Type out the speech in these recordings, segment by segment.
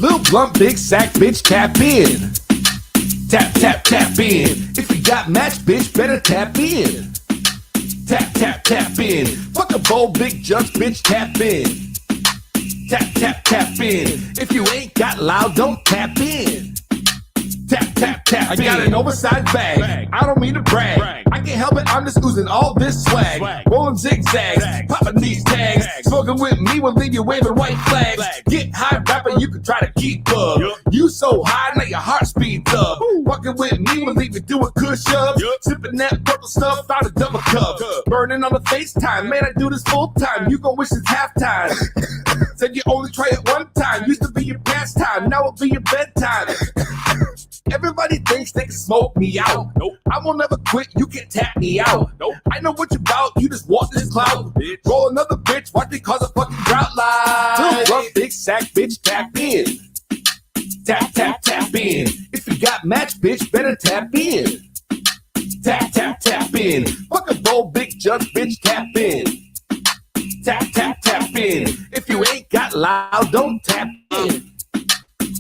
Little blunt, big sack, bitch, tap in. Tap, tap, tap in. If you got match, bitch, better tap in. Tap, tap, tap in. Fuck a bowl, big jugs, bitch, tap in. Tap, tap, tap in. If you ain't got loud, don't tap in. Tap, tap, tap in. I got an oversized bag. I don't mean to brag. I can't help it, I'm just oozing all this swag. Rolling zigzags, popping these tags. Smoking with me will leave you waving white flags. Get high, rapper, you can try to keep up. You so high, now your heart speeds up. Fucking with me will leave you doing kush up. Sipping that purple stuff out of double cup. Burning on the FaceTime, man, I do this full time. You gon' wish it's halftime. Said you only try it one time. Used to be your pastime, now it'll be your bedtime. Everybody thinks they can smoke me out. Nope. I won't never quit, you can't tap me out. Nope. I know what you're about, you just want this clout. Roll another bitch, watch me cause a fucking drought line. Little blunt, big sack, bitch, tap in. Tap, tap, tap in. If you got match, bitch, better tap in. Tap, tap, tap in. Fuck a bowl, big jug, bitch, tap in. Tap, tap, tap in. If you ain't got loud, don't tap in.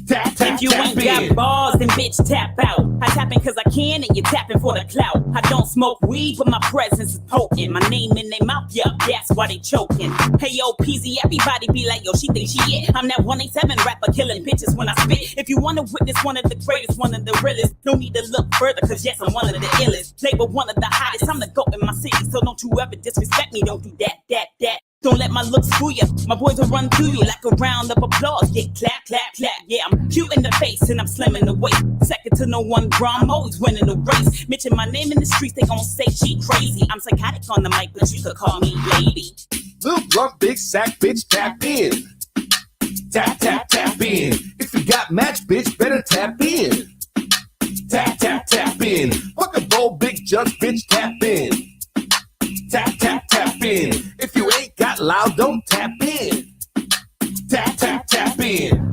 Tap, tap, if you ain't got balls, then bitch tap out. I tapping cause I can and you tapping for the clout. I don't smoke weed, but my presence is potent. My name in their mouth, yup, that's why they choking. Hey yo, Peasy, everybody be like, yo, she think she it. I'm that 187 rapper killing bitches when I spit. If you wanna witness one of the greatest, one of the realest, no need to look further cause yes, I'm one of the illest. Label one of the hottest, I'm the GOAT in my city. So don't you ever disrespect me, don't do that. Don't let my looks fool ya. My boys will run through you like a round of applause. Yeah, clap, clap, clap. Yeah, I'm cute in the face and I'm slim in the waist. Second to no one, bro, I'm always winning the race. Mention my name in the streets, they gon' say she crazy. I'm psychotic on the mic, but you could call me lady. Little blunt, big sack, bitch, tap in. Tap, tap, tap in. If you got match, bitch, better tap in. Tap, tap, tap in. Fuck a bowl, big jug, bitch, tap in. Tap, tap, tap in. If you ain't got loud, don't tap in. Tap, tap, tap in.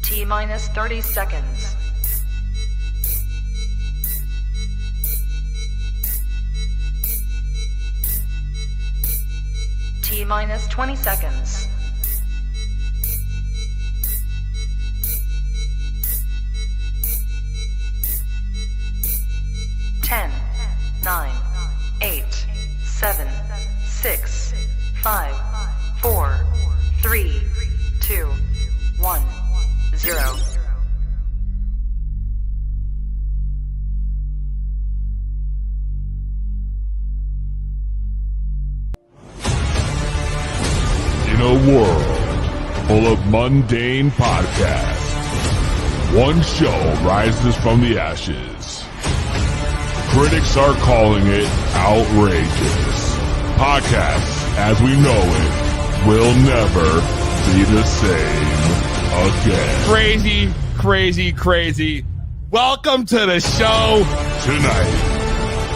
T-minus 30 seconds. T-minus 20 seconds. 10, 9, 8, 7, 6, 5, 4, 3, 2, 1, 0. In a world full of mundane podcasts, one show rises from the ashes. Critics are calling it outrageous. Podcasts, as we know it, will never be the same again. Crazy, crazy, crazy. Welcome to the show. Tonight,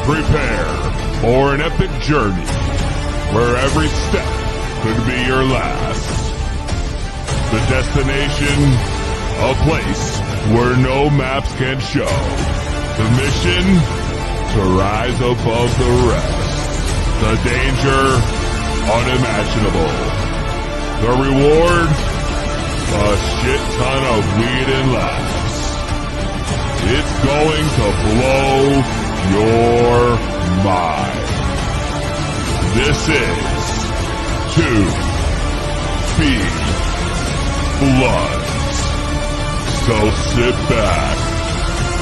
prepare for an epic journey where every step could be your last. The destination, a place where no maps can show. The mission, to rise above the rest. The danger, unimaginable. The reward, a shit ton of weed and laughs. It's going to blow your mind. This is To Be Bloods. So sit back,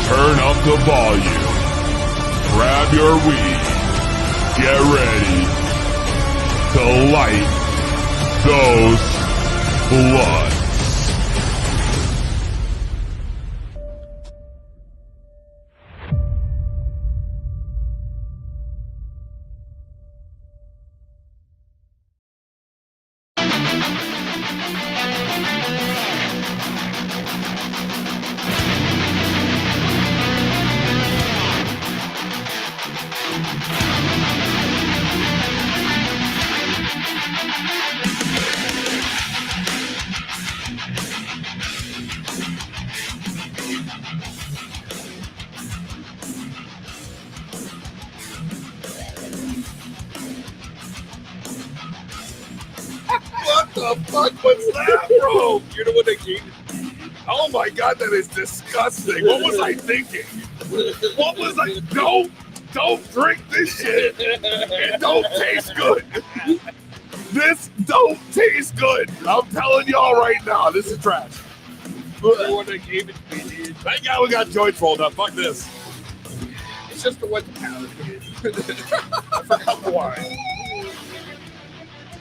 turn up the volume, grab your weed, get ready to light those bloods. the fuck was that, bro? You're the one that gave it. Oh my god, that is disgusting. What was I thinking? What was I? Don't drink this shit. It don't taste good. This don't taste good. I'm telling y'all right now, this is trash. The one that gave it to me, dude. Thank God we got joints rolled up. Fuck this. It's just the one the palate, dude. I forgot why.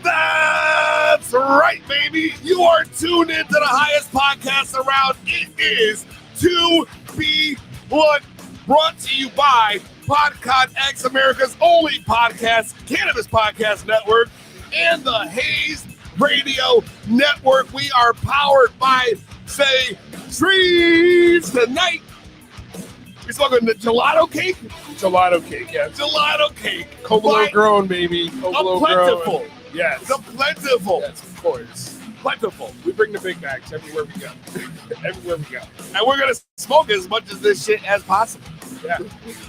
That's right, baby. You are tuned into the highest podcast around. It is 2B1, brought to you by PodConX, America's only cannabis podcast network, and the Haze Radio Network. We are powered by trees tonight. We're smoking the gelato cake. Gelato cake, yeah. Gelato cake. Cobolo grown, baby. Cobolo plentiful. grown. Yes. The plentiful. Yes, of course. Plentiful. We bring the big bags everywhere we go. Everywhere we go. And we're going to smoke as much of this shit as possible. Yeah.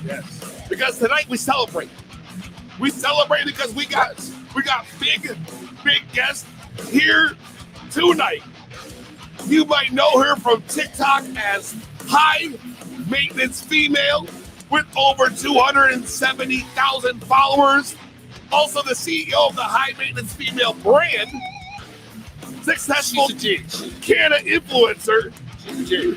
Yes. Because tonight we celebrate. We celebrate because we got big guests here tonight. You might know her from TikTok as High Maintenance Female with over 270,000 followers. Also the CEO of the High Maintenance Female brand. Successful Canada influencer. She's a G.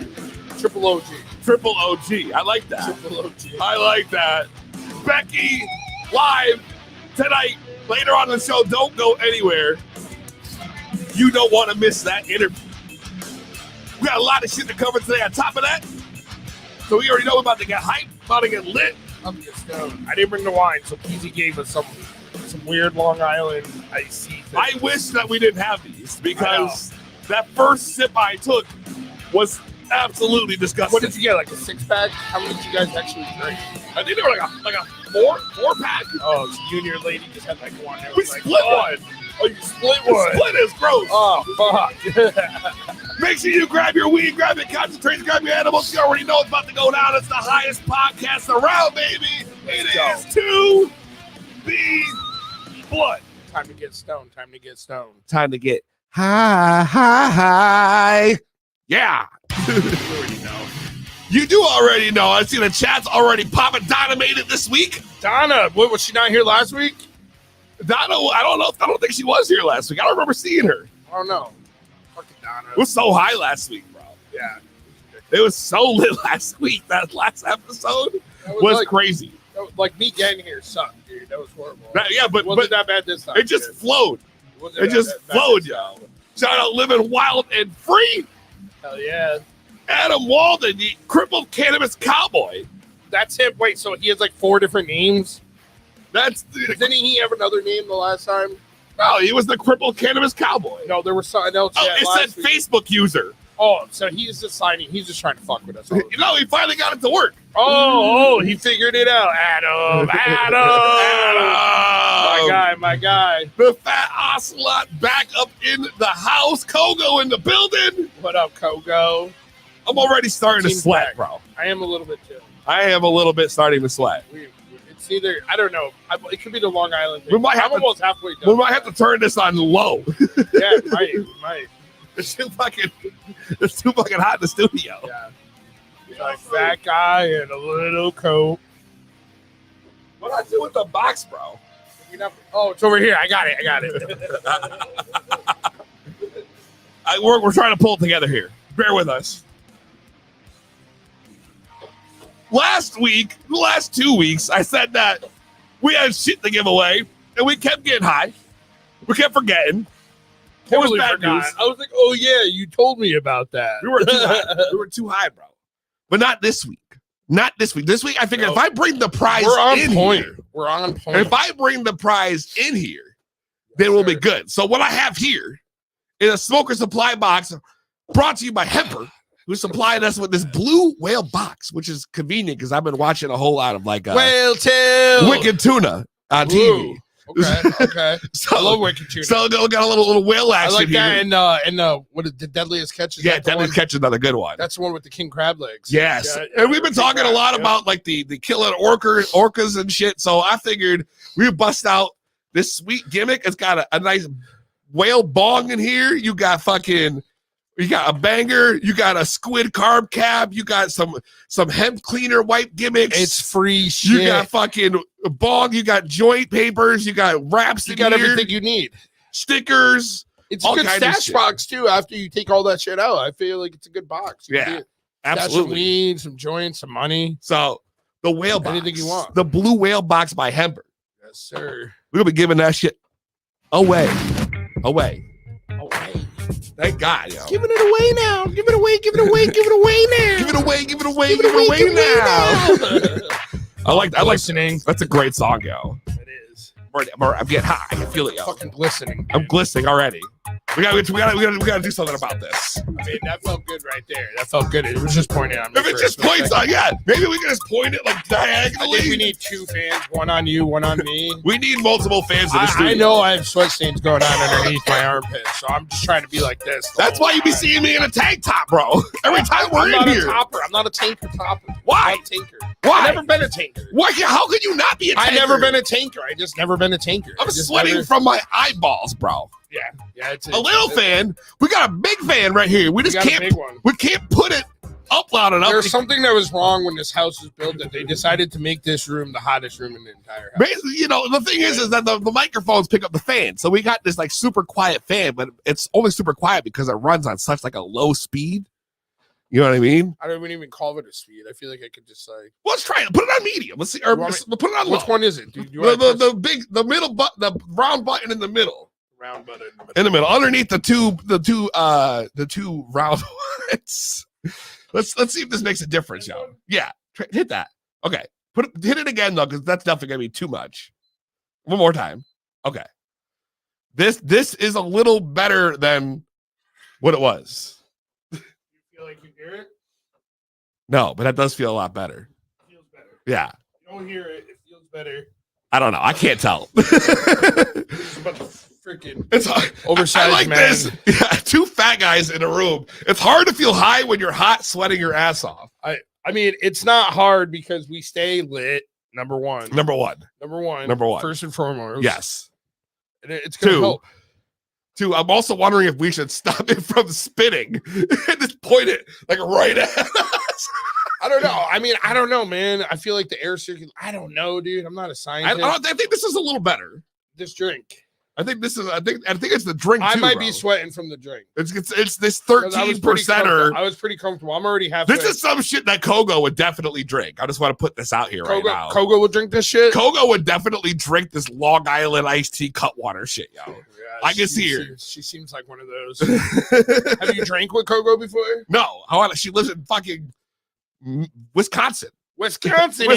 Triple OG. Triple OG. I like that. Triple OG. I like that. Becky, live tonight, later on in the show. Don't go anywhere. You don't want to miss that interview. We got a lot of shit to cover today. On top of that, so we already know we're about to get hyped, about to get lit. I'm just stoned. I didn't bring the wine, so Peasy gave us some weird Long Island iced tea thing. I wish that we didn't have these because that first sip I took was absolutely disgusting. What did you get? Like a 6-pack? How many did you guys actually drink? I think they were like a four-pack. Oh, so you and your lady just had like one. We split one. Oh, you split one. Split is gross. Oh, fuck. Make sure you grab your weed, grab your concentrates, grab your edibles. You already know it's about to go down. It's the highest podcast around, baby. It is 2B1. Time to get stoned. Time to get stoned. Time to get high. Yeah. You already know. You do already know. I see the chat's already popping. Donna made it this week. Donna, what, was she not here last week? Donna, I don't know. I don't think she was here last week. I don't remember seeing her. I don't know. Fucking Donna. It was so high last week, bro. Yeah. It was so lit last week. That last episode was like, crazy. Like me getting here sucked, dude. That was horrible. Yeah, but it wasn't that bad this time. It just flowed. It just flowed, yo. Shout out Living Wild and Free. Hell yeah. Adam Walden, the crippled cannabis cowboy. That's him. Wait, so he has like 4 different names? Didn't he have another name the last time? No, he was the crippled cannabis cowboy. No, there was something else. Oh, it said week. Facebook user. Oh, so he's just signing. He's just trying to fuck with us. You know, he finally got it to work. Oh, he figured it out. Adam. My guy. The fat ocelot back up in the house. Kogo in the building. What up, Kogo? I'm already starting to sweat, bro. I am a little bit too. I am a little bit starting to sweat. It's either, I don't know. It could be the Long Island thing. I'm almost halfway done. We might have to turn this on low. Yeah, might. It's too fucking hot in the studio. Yeah. Like fat guy and a little coat. What I do with the box, bro? Oh, it's over here. I got it. We're trying to pull it together here. Bear with us. Last 2 weeks, I said that we had shit to give away, and we kept getting high. We kept forgetting. It was bad news. I was like, oh, yeah, you told me about that. We were too high. We were too high, bro. But not this week. Not this week. This week, I figured if I bring the prize in here. We're on point. And if I bring the prize in here, then we'll be good. So what I have here is a smoker supply box brought to you by Hemper, who supplied us with this blue whale box, which is convenient because I've been watching a whole lot of like whale tail, Wicked Tuna on TV. Okay. So, I love Wicked Tuna. So got a little whale action. I like that. Here. And what is the Deadliest Catch? Yeah, Deadliest Catch is another good one. That's the one with the king crab legs. Yes, and we've been talking a lot about like the killing orcas and shit. So I figured we bust out this sweet gimmick. It's got a nice whale bong in here. You got a banger. You got a squid carb cap. You got some hemp cleaner wipe gimmicks. It's free shit. You got fucking bong. You got joint papers. You got wraps. You got everything you need. Stickers. It's a good stash box too. After you take all that shit out, I feel like it's a good box. Absolutely. Some weed, some joints, some money. So the whale box. Anything you want. The blue whale box by Hemper. Yes, sir. We're gonna be giving that shit away. Thank God, yo. Giving it away now. Give it away now. Give it away now. I like listening. That's a great song, yo. It is. I'm getting high. I can feel it, yo. Fucking glistening. I'm glistening already. We gotta do something about this. I mean, that felt good right there. That felt good. It was just pointing at me. If it just points on, maybe we can just point it like diagonally. I think we need 2 fans, one on you, one on me. We need multiple fans in the studio. I know I have sweat stains going on underneath my armpits, so I'm just trying to be like this. That's why you be seeing me in a tank top, bro. Every time we're in here. I'm not a tanker topper. Why? I'm not a tanker. Why? I've never been a tanker. Why? How could you not be a tanker? I've never been a tanker. I just never been a tanker. I'm sweating from my eyeballs, bro. Yeah. It's a little fan. We got a big fan right here. We just can't. A big one. We can't put it up loud enough. There's something that was wrong when this house was built that they decided to make this room the hottest room in the entire house. Basically, the thing is that the microphones pick up the fan, so we got this like super quiet fan, but it's only super quiet because it runs on such like a low speed. You know what I mean? I don't even call it a speed. I feel like I could just like. Let's try it. Put it on medium. Let's see. Or we'll put it on low. Which one is it? Dude? The middle button, the round button in the middle. Round button in the middle, underneath the two round ones. Let's see if this makes a difference, yo. Yeah, hit that. Okay, hit it again though, because that's definitely gonna be too much. One more time. Okay, this is a little better than what it was. You feel like you hear it? No, but that does feel a lot better. It feels better. Yeah. You don't hear it. It feels better. I don't know. I can't tell. Freaking it's hard. Oversized I like man. this. Yeah, 2 fat guys in a room. It's hard to feel high when you're hot, sweating your ass off. I mean, it's not hard because we stay lit. Number one. First and foremost. Yes. And it's going to help. 2. I'm also wondering if we should stop it from spinning and just point it like right at us. I don't know. I mean, I don't know, man. I feel like the air circulation. I don't know, dude. I'm not a scientist. I think this is a little better. This drink. I think it's the drink. I too, might bro. be sweating from the drink. It's this 13%. I was pretty comfortable. I'm already half. This is some shit that Kogo would definitely drink. I just want to put this out here right now. Kogo would drink this shit. Kogo would definitely drink this Long Island iced tea Cutwater shit, yo. Yeah, I can see her. She seems like one of those. Have you drank with Kogo before? No. She lives in fucking Wisconsin. Wisconsin. I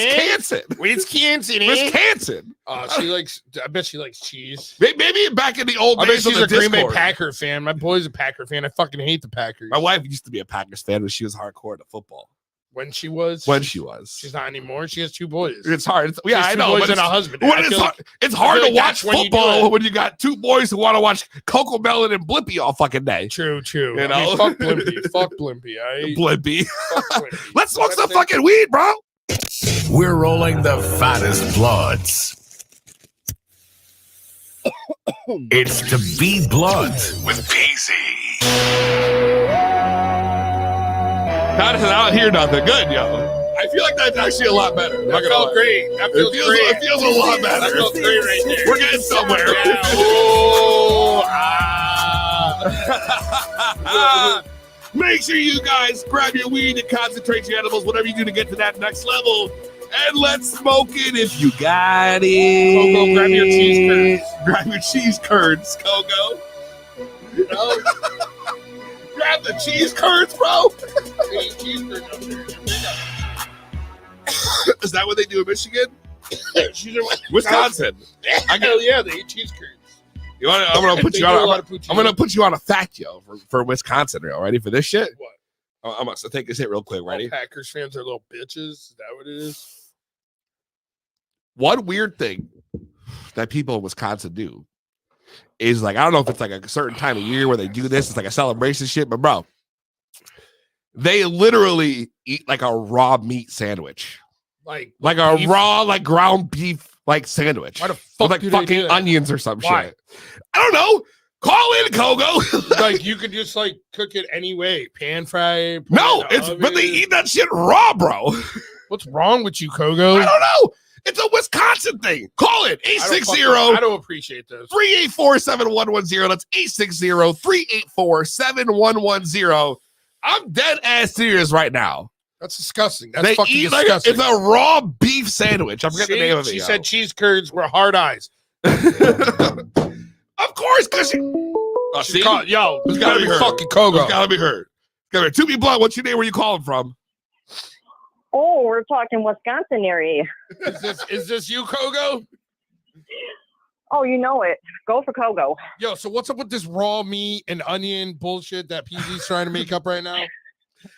bet she likes cheese. Maybe back in the old days. I bet she's a Green Bay Discord. Packer fan. My boy's a Packer fan. I fucking hate the Packers. My wife used to be a Packers fan when she was hardcore into football. When she was. She's not anymore. She has 2 boys. It's hard. I know. Boys and a husband. It's hard to watch football when you got 2 boys who want to watch Coco Melon and Blimpy all fucking day. True. You know? I mean, fuck Blimpy. Fuck Blimpy. Blimpy. Let's smoke some fucking weed, bro. We're rolling the fattest bloods. It's the B Bloods with PZ. I don't hear nothing good, yo. I feel like that's actually a lot better. That felt great. That feels great. It feels a lot better. That felt great right there. We're getting somewhere. Yeah. Make sure you guys grab your weed and concentrate your edibles, whatever you do to get to that next level. And let's smoke it if you got it. Kogo, grab your cheese curds. Grab your cheese curds, Kogo. Grab the cheese curds, bro. Is that what they do in Michigan? Wisconsin. Hell yeah, they eat cheese curds. I'm gonna put you on. I'm gonna put you on a fact, yo, for Wisconsin. Real ready for this shit? What? I'm gonna take this hit real quick. Ready? All Packers fans are little bitches. Is that what it is? One weird thing that people in Wisconsin do is like, I don't know if it's like a certain time of year where they do this. It's like a celebration shit, but bro, they literally eat like a raw meat sandwich, like a beef? Raw like ground beef like sandwich. Why the fuck with like do fucking they do that? onions or some Why? shit? I don't know. Call in, Kogo. Like you could just like cook it any way, pan fry. No, but they eat that shit raw, bro. What's wrong with you, Kogo? I don't know. It's a Wisconsin thing. Call it 860. I don't appreciate this. 384-7110. That's 860-384-7110. I'm dead ass serious right now. That's disgusting. That's They fucking eat disgusting. it's a raw beef sandwich. I forget the name of it. She said cheese curds were hard eyes. Of course, because It's gotta be fucking Kogo. It's gotta be her. To be blunt, what's your name? Where you calling from? Oh, we're talking Wisconsin area. Is this you, Kogo? Oh, you know it. Go for Kogo. Yo, so what's up with this raw meat and onion bullshit that PZ's trying to make up right now?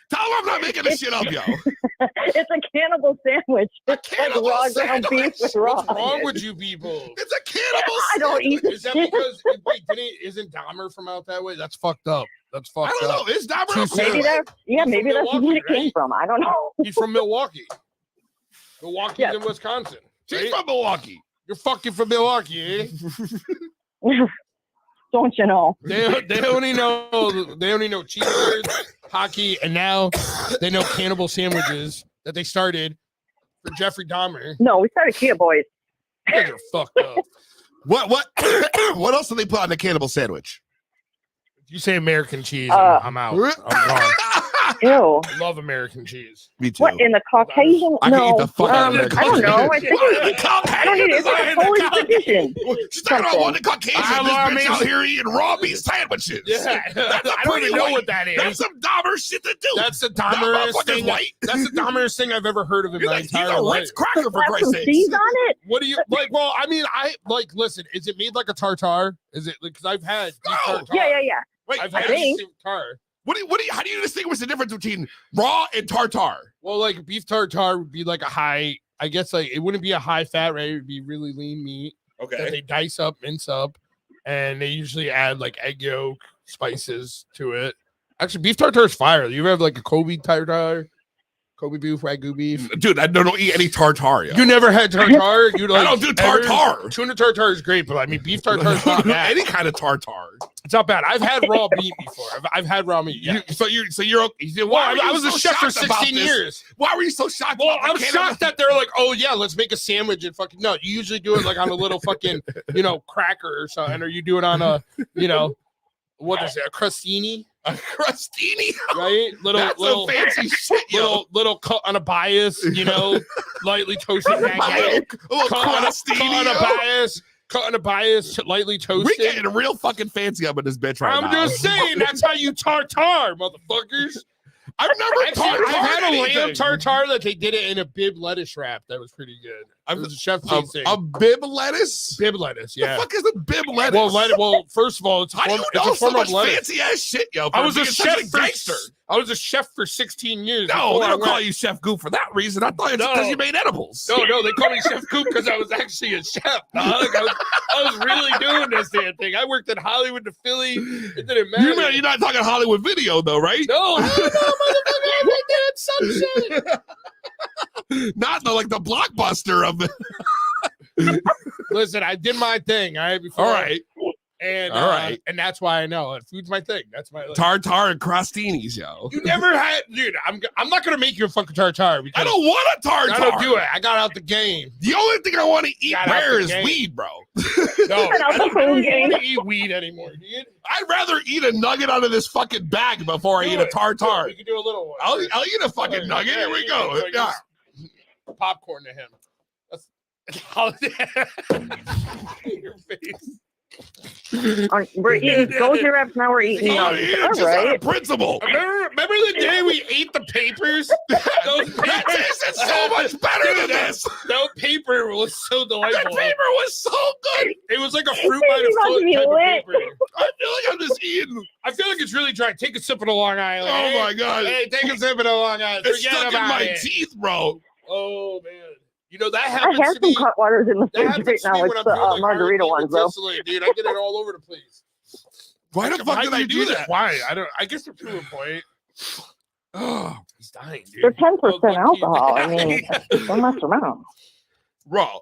Tell him I'm not making this shit up, yo. It's a cannibal sandwich. It's like raw ground beef with raw. What's wrong with you people? It's a cannibal I don't eat Is that because isn't Dahmer from out that way? That's fucked up. That's fucked up. I don't know. Is Dahmer maybe that's maybe that's where it came from. I don't know. He's from Milwaukee. Milwaukee's in Wisconsin. She's from Milwaukee. You're fucking from Milwaukee, eh? Don't you know? They only know cheeseburgers, hockey, and now they know cannibal sandwiches that they started for Jeffrey Dahmer. No, we started Kia Boys. You guys are fucked up. What else do they put on the cannibal sandwich? If you say American cheese, I'm out. I'm gone. Ew. I love American cheese. Me too. What in the Caucasian? I can eat the fuck out of that. I don't know. I think I don't need it. It's like a Polish tradition. She's talking about one of the Caucasians bitch out here eating raw meat sandwiches. Yeah, I don't even know what that is. That's some Dahmer shit to do. That's the Dahmerest thing. That's the Dahmerest thing I've ever heard of in my entire life. Ritz cracker for Have Christ's some sake. cheese on it? What do you like? Well, I mean, listen. Is it made like a tartare? Is it because I've had beef tartare? Yeah. Wait, I've I had think. beef tartare. How do you distinguish the difference between raw and tartare? Well, like beef tartare would be like a high. I guess like it wouldn't be a high fat, right? It would be really lean meat. Okay. That they dice up, mince up, and they usually add like egg yolk, spices to it. Actually, beef tartare is fire. You ever have like a Kobe tartare? Kobe beef, Wagyu beef. Dude, I don't eat any tartare. Yo. You never had tartare? You like, I don't do tartare. Tuna tartare is great, but I mean beef tartare is not bad. Any kind of tartare. It's not bad. I've had raw meat before. I've had raw meat. Yeah. So you're okay. Well, I was a chef for 16 years. Why were you so shocked? Well, I'm shocked that they're like, oh yeah, let's make a sandwich and fucking no. You usually do it like on a little fucking cracker or something, or you do it on a what is it, a crostini? A crostini, right? Little fancy shit, little cut on a bias, lightly toasted pancake. Cut on a bias, lightly toasted. We're getting real fucking fancy up in this bitch right now. I'm just saying, that's how you tartare, motherfuckers. I've had a lamb tartare that they did it in a bib lettuce wrap. That was pretty good. It was a chef tasting. A bib lettuce? Bib lettuce, yeah. The fuck is a bib lettuce? Well, first of all, it's a form of lettuce. Fancy ass shit, yo. I was a chef for 16 years. No, they don't call you Chef Goop for that reason. I thought it's because you made edibles. No, they call me Chef Goop because I was actually a chef. I was really doing this damn thing. I worked in Hollywood to Philly. It didn't matter. You're not talking Hollywood video, though, right? No, motherfucker. I did some shit. Not like the blockbuster of it. Listen, I did my thing. All right, before. All right. And and that's why I know food's my thing. That's my tartare and crostinis, yo. You never had, dude. I'm not gonna make you a fucking tartare because I don't want a tartare. I don't do it. I got out the game. The only thing I want to eat rare is weed, bro. No, I don't want to eat weed anymore, dude. I'd rather eat a nugget out of this fucking bag before I eat a tartare. You can do a little one. I'll eat a fucking nugget. Here we go. Yeah. Popcorn to him. Your face. We're eating Goji Reps, now we're eating All right. Principle. Remember the day we ate the papers? That tasted so much better than this. That paper was so delightful. That paper was so good. It was like a fruit by the foot type of paper. I feel like I'm just eating. I feel like it's really dry. Take a sip of the Long Island. Oh my god. Hey, take a sip of the Long Island. It's stuck in my teeth, bro. Oh man. That happens. I have some Cutwaters in the fridge right now. It's the margarita ones, though. Dude, I get it all over the place. Why the fuck did I do that? Why? I guess they're to a point. Oh, he's dying, dude. They're 10% alcohol. I mean, don't mess around. Bro.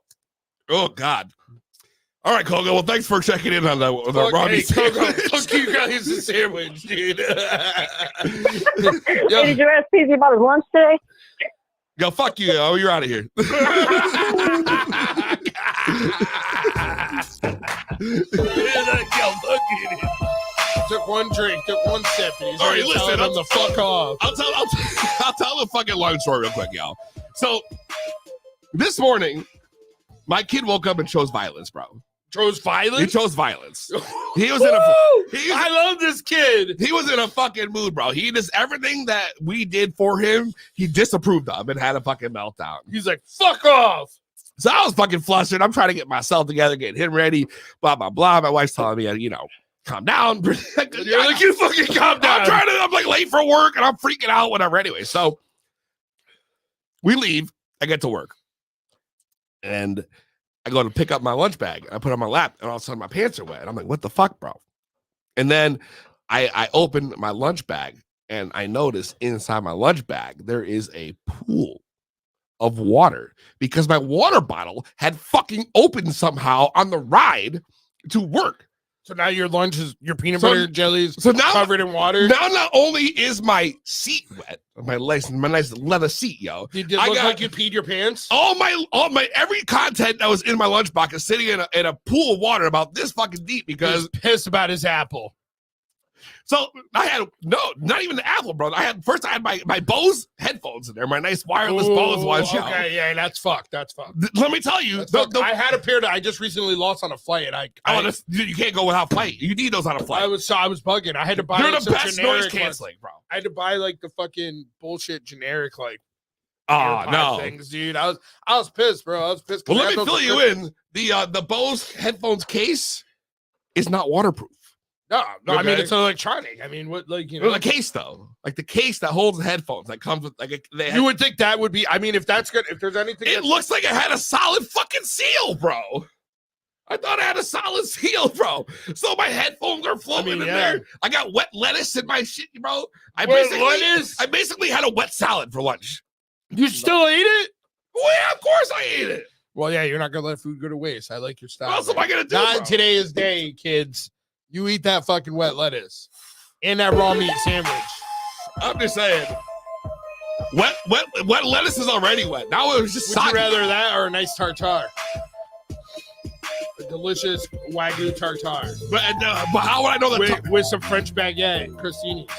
Oh God. All right, Kogo. Well, thanks for checking in on the Robbie sandwich. Fuck you guys, the sandwich, dude. Hey, did you ask PZ about his lunch today? Yo, fuck you. Yo. You're out of here. Yo, look at it. Took one drink, took one sip, and he's All right, already listen, telling him the fuck off. I'll tell the fucking long story real quick, y'all. So this morning, my kid woke up and chose violence, bro. Chose violence? He chose violence. He was I love this kid. He was in a fucking mood, bro. He just everything that we did for him, he disapproved of and had a fucking meltdown. He's like, fuck off. So I was fucking flustered. I'm trying to get myself together, get him ready, blah, blah, blah. My wife's telling me, calm down. You're like, you fucking calm down. I'm like late for work and I'm freaking out, whatever. Anyway, so we leave. I get to work. And I go to pick up my lunch bag. I put it on my lap, and all of a sudden my pants are wet. And I'm like, what the fuck, bro? And then I open my lunch bag, and I notice inside my lunch bag, there is a pool of water because my water bottle had fucking opened somehow on the ride to work. So now your lunch is your peanut butter jellies covered in water. Now not only is my seat wet, my nice leather seat, yo. Did it look like you peed your pants? All my every content that was in my lunchbox is sitting in a pool of water about this fucking deep because he's pissed about his apple. So I had not even the apple, bro. I had my Bose headphones in there, my nice wireless Bose ones. Okay, yeah, that's fucked. Let me tell you, I had a pair that I just recently lost on a flight. You can't go without flight. You need those on a flight. I was bugging. I had to buy. You're like, the best noise generic canceling, bro. I had to buy like the fucking bullshit generic no things, dude. I was pissed, bro. I was pissed. Well, let me fill you in. The Bose headphones case is not waterproof. No, okay. I mean it's electronic. I mean, what the case though, like the case that holds the headphones that comes with you would think that would be. I mean, if that's good, if there's anything, it looks like it had a solid fucking seal, bro. I thought I had a solid seal, bro. So my headphones are floating in there. I got wet lettuce in my shit, bro. I basically had a wet salad for lunch. You still ate it? Well, yeah, of course I ate it. Well, yeah, you're not gonna let food go to waste. I like your style. What else am I gonna do? Not today's day, kids. You eat that fucking wet lettuce and that raw meat sandwich. I'm just saying. Wet lettuce is already wet. Now it was just soggy. Would you rather that or a nice tartare? A delicious Wagyu tartare. But how would I know that? With some French baguette, crostini.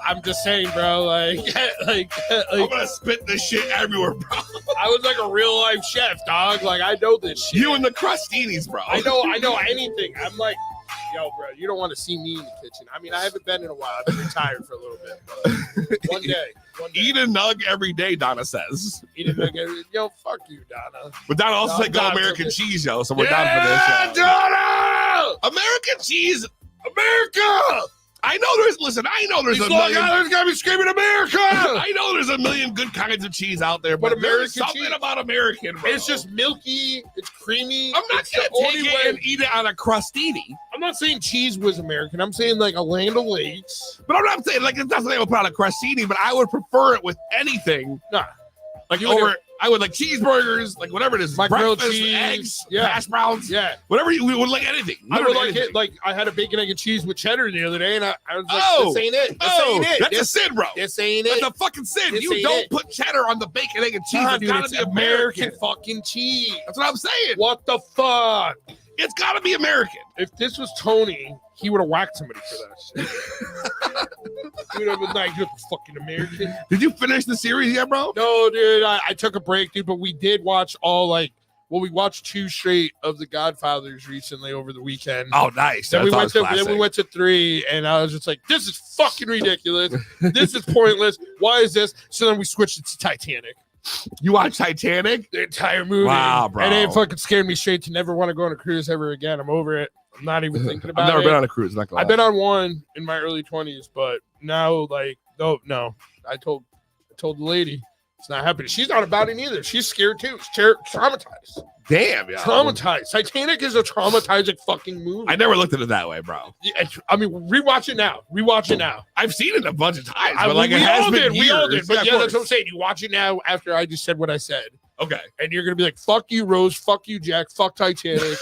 I'm just saying, bro. I'm gonna spit this shit everywhere, bro. I was like a real life chef, dog. Like I know this shit. You and the crostinis, bro. I know anything. I'm like, yo, bro. You don't want to see me in the kitchen. I mean, I haven't been in a while. I've been retired for a little bit. But one day. Eat a nug every day, Donna says. Eat a nug every day. Yo, fuck you, Donna. But Donna also said go American cheese, yo. So we're down for this. Donna! American cheese, America. I know there's a million. There's gotta be screaming America. I know there's a million good kinds of cheese out there, but there's something about American, bro. It's just milky. It's creamy. I'm not gonna take it and eat it on a crostini. I'm not saying cheese was American. I'm saying like a Land O'Lakes. But I'm not saying like that's what I would put on a crostini. But I would prefer it with anything. Nah, like I would like cheeseburgers, like whatever it is, grilled cheese, eggs, yeah, hash browns, yeah, whatever we would like anything. I would like it. Like I had a bacon, egg, and cheese with cheddar the other day, and I was like, "This ain't it. That's a sin, bro. This ain't it. That's a fucking sin. You don't put cheddar on the bacon, egg, and cheese. Nah, it's gotta be American fucking cheese. That's what I'm saying. What the fuck? It's gotta be American. If this was Tony, he would have whacked somebody for that shit. He would have been like, "You're fucking American." Did you finish the series yet, bro? No, dude. I took a break, dude, but we did watch we watched 2 straight of The Godfathers recently over the weekend. Oh, nice. Then we went to 3, and I was just like, "This is fucking ridiculous. This is pointless. Why is this?" So then we switched it to Titanic. You watched Titanic? The entire movie. Wow, bro. And it fucking scared me straight to never want to go on a cruise ever again. I'm over it. I'm not even thinking about it. I've never been on a cruise. I've been on one in my early 20s, but now, no. I told the lady it's not happening. She's not about it either. She's scared too. She's traumatized. Damn, yeah. Traumatized. Titanic is a traumatizing fucking movie. I never looked at it that way, bro. I mean, rewatch it now. I've seen it a bunch of times, but we all did. Years. But yeah, that's what I'm saying. You watch it now after I just said what I said. Okay. And you're gonna be like, fuck you, Rose, fuck you, Jack, fuck Titanic.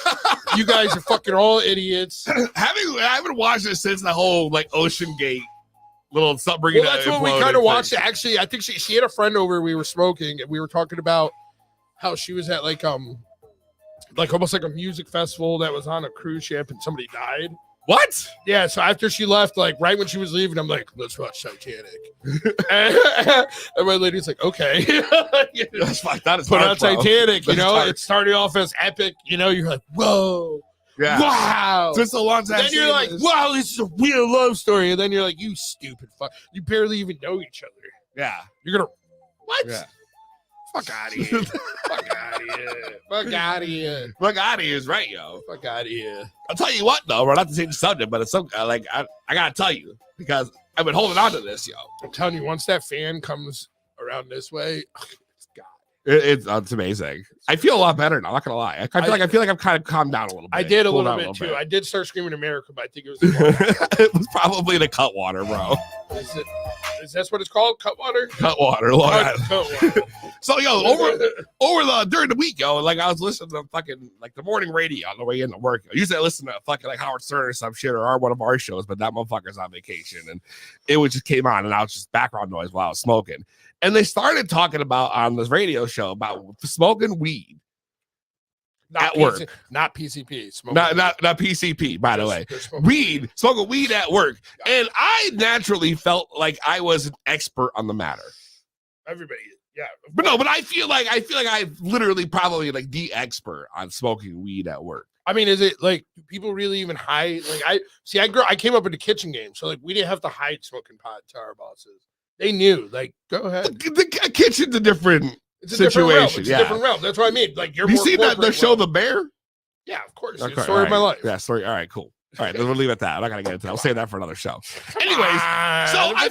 You guys are fucking all idiots. I haven't watched it since the whole like Ocean Gate little submarine. Well, that's when we kind of watched it. Actually, I think she had a friend over. We were smoking, and we were talking about how she was at like almost like a music festival that was on a cruise ship, and somebody died. What? Yeah. So after she left, like right when she was leaving, I'm like, let's watch Titanic. and my lady's like, okay. That's fine. That is put hard, out bro. Titanic. You That's know, hard. it started off as epic. You know, you're like, whoa. Yeah. Wow. Just a long time. Then you're like, wow, this is a real love story. And then you're like, you stupid fuck. You barely even know each other. Yeah. You're going to, what? Yeah. Fuck out of here. Fuck out of here. Fuck out of here. Fuck out of here is right, yo. Fuck out of here. I'll tell you what, though. We're not to change the subject, but it's some like I gotta tell you because I've been holding on to this, yo. I'm telling you, once that fan comes around this way, it's gone. It's amazing. I feel a lot better now. Not gonna lie. I feel like I've kind of calmed down a little bit. I did a Cooled little down bit too. I did start screaming America, but I think it was It was probably the cut water, bro. Is that what it's called? Cut water? Cut water. Long Island. Cut water. So yo, during the week, yo, like I was listening to fucking like the morning radio on the way into work. Usually I listen to fucking like Howard Stern or some shit or one of our shows, but that motherfucker's on vacation and it was just came on and I was just background noise while I was smoking. And they started talking about on this radio show about smoking weed at work. Not PCP. Not PCP, by the way. Smoking weed at work. And I naturally felt like I was an expert on the matter. Everybody, yeah. But I feel like I'm literally probably like the expert on smoking weed at work. I mean, is it like, do people really even hide? Like I came up in the kitchen game, so like we didn't have to hide smoking pot to our bosses. They knew, like, go ahead. The kitchen's a different It's a situation. It's a different realm. That's what I mean. Like, you're you more see that the corporate show realm. The Bear? Yeah, of course. Okay, It's the story of my life. Yeah, story. All right, cool. All right, then we'll leave it at that. I'm not gonna get into that. I'll save that for another show. Anyways, so I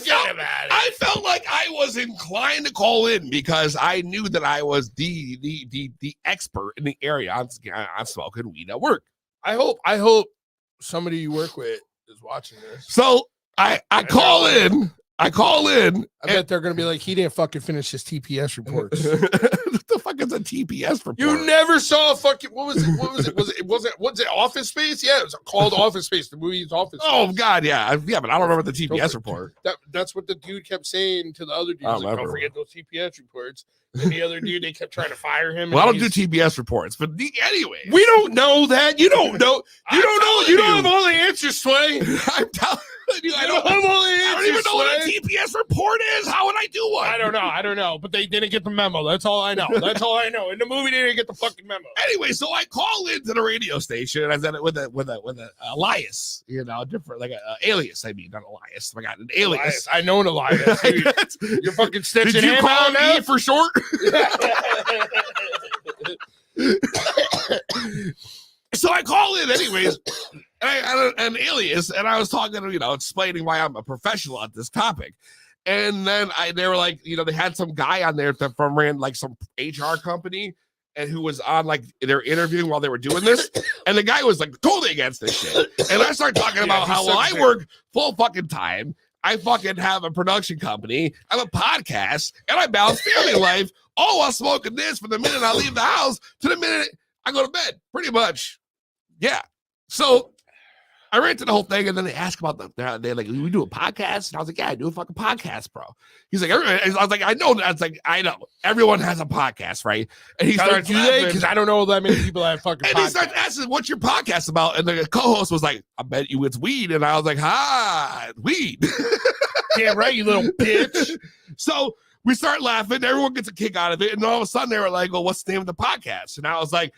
felt like I was inclined to call in because I knew that I was the expert in the area on smoking weed at work. I hope somebody you work with is watching this. So I call in. I bet they're gonna be like, he didn't fucking finish his TPS reports. What the fuck is a TPS report? You never saw a fucking what was it Office Space? Yeah, it was called Office Space. The movie's Office Space. Oh God, yeah, but I don't remember the TPS report. That's what the dude kept saying to the other dude. Like, don't forget those TPS reports. And the other dude, they kept trying to fire him. Well, I don't do TPS reports, but anyway, we don't know that. You don't know. You don't know. You don't have all the answers, Sway. I'm telling you, I don't have all the answers. I don't even know what a TPS report is. How would I do one? I don't know. But they didn't get the memo. That's all I know. That's all I know. In the movie, they didn't get the fucking memo. Anyway, so I call into the radio station and I said it with a alias, you know, different like a alias. I mean, not Elias. I got an alias. I know an Elias. You're fucking snitching. Did you call me for short? So I call in anyways, and I had an alias, and I was talking to, explaining why I'm a professional at this topic. And then they were like, they had some guy on there from ran like some HR company and who was on like they're interviewing while they were doing this. And the guy was like totally against this shit. And I started talking about how I work full fucking time. I fucking have a production company. I have a podcast and I balance family life. Oh, I'm smoking this from the minute I leave the house to the minute I go to bed, pretty much. Yeah. So I ran to the whole thing, and then they asked about they're like, we do a podcast? And I was like, yeah, I do a fucking podcast, bro. He's like, I was like, I know. I was like, I know. Everyone has a podcast, right? And he starts laughing. Because I don't know that many people that have fucking podcasts. And he starts asking, what's your podcast about? And the co-host was like, I bet you it's weed. And I was like, weed. Damn right, you little bitch. So we start laughing. Everyone gets a kick out of it. And all of a sudden, they were like, well, what's the name of the podcast? And I was like,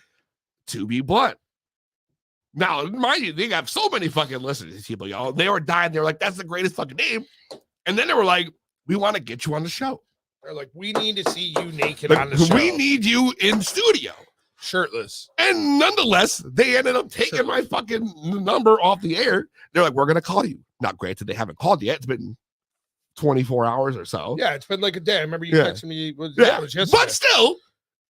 To Be Blunt. Now, mind you, they got so many fucking listeners, these people, y'all. They were dying. They were like, that's the greatest fucking name. And then they were like, we want to get you on the show. They're like, we need to see you naked on the show. We need you in studio. Shirtless. And nonetheless, they ended up taking my fucking number off the air. They're like, we're going to call you. Not granted, they haven't called yet. It's been 24 hours or so. Yeah, it's been like a day. I remember you texting me. It was yesterday. But still,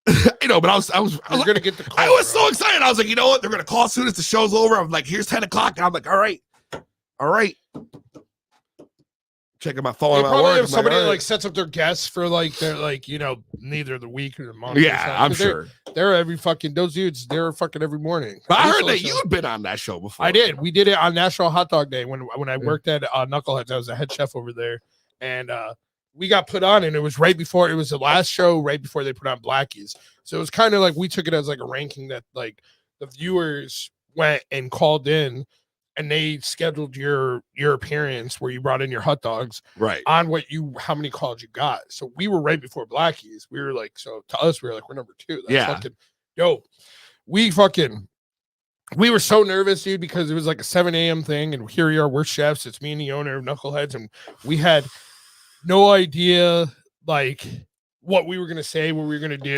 but I was gonna get the call. I was so excited. I was like, you know what? They're gonna call as soon as the show's over. I'm like, here's 10 o'clock. And I'm like, all right. checking my They phone. My probably work. have I'm somebody all that right. like sets up their guests for like their like neither the week or the month. or Yeah, something. I'm 'Cause sure. They're every fucking those dudes. They're fucking every morning. But I used heard to that listen. you had been on that show before. I did. We did it on National Hot Dog Day when I worked at Knuckleheads. I was the head chef over there, and we got put on, and it was right before. It was the last show right before they put on Blackies. So it was kind of like we took it as like a ranking that like the viewers went and called in, and they scheduled your appearance where you brought in your hot dogs Right. on how many calls you got. So we were right before Blackies. We were like, so to us, we were like, we're number 2. That's Yeah. fucking dope. We were so nervous, dude, because it was like a 7 a.m. thing, and here we are, we're chefs. It's me and the owner of Knuckleheads, and we had no idea like what we were gonna say, what we were gonna do.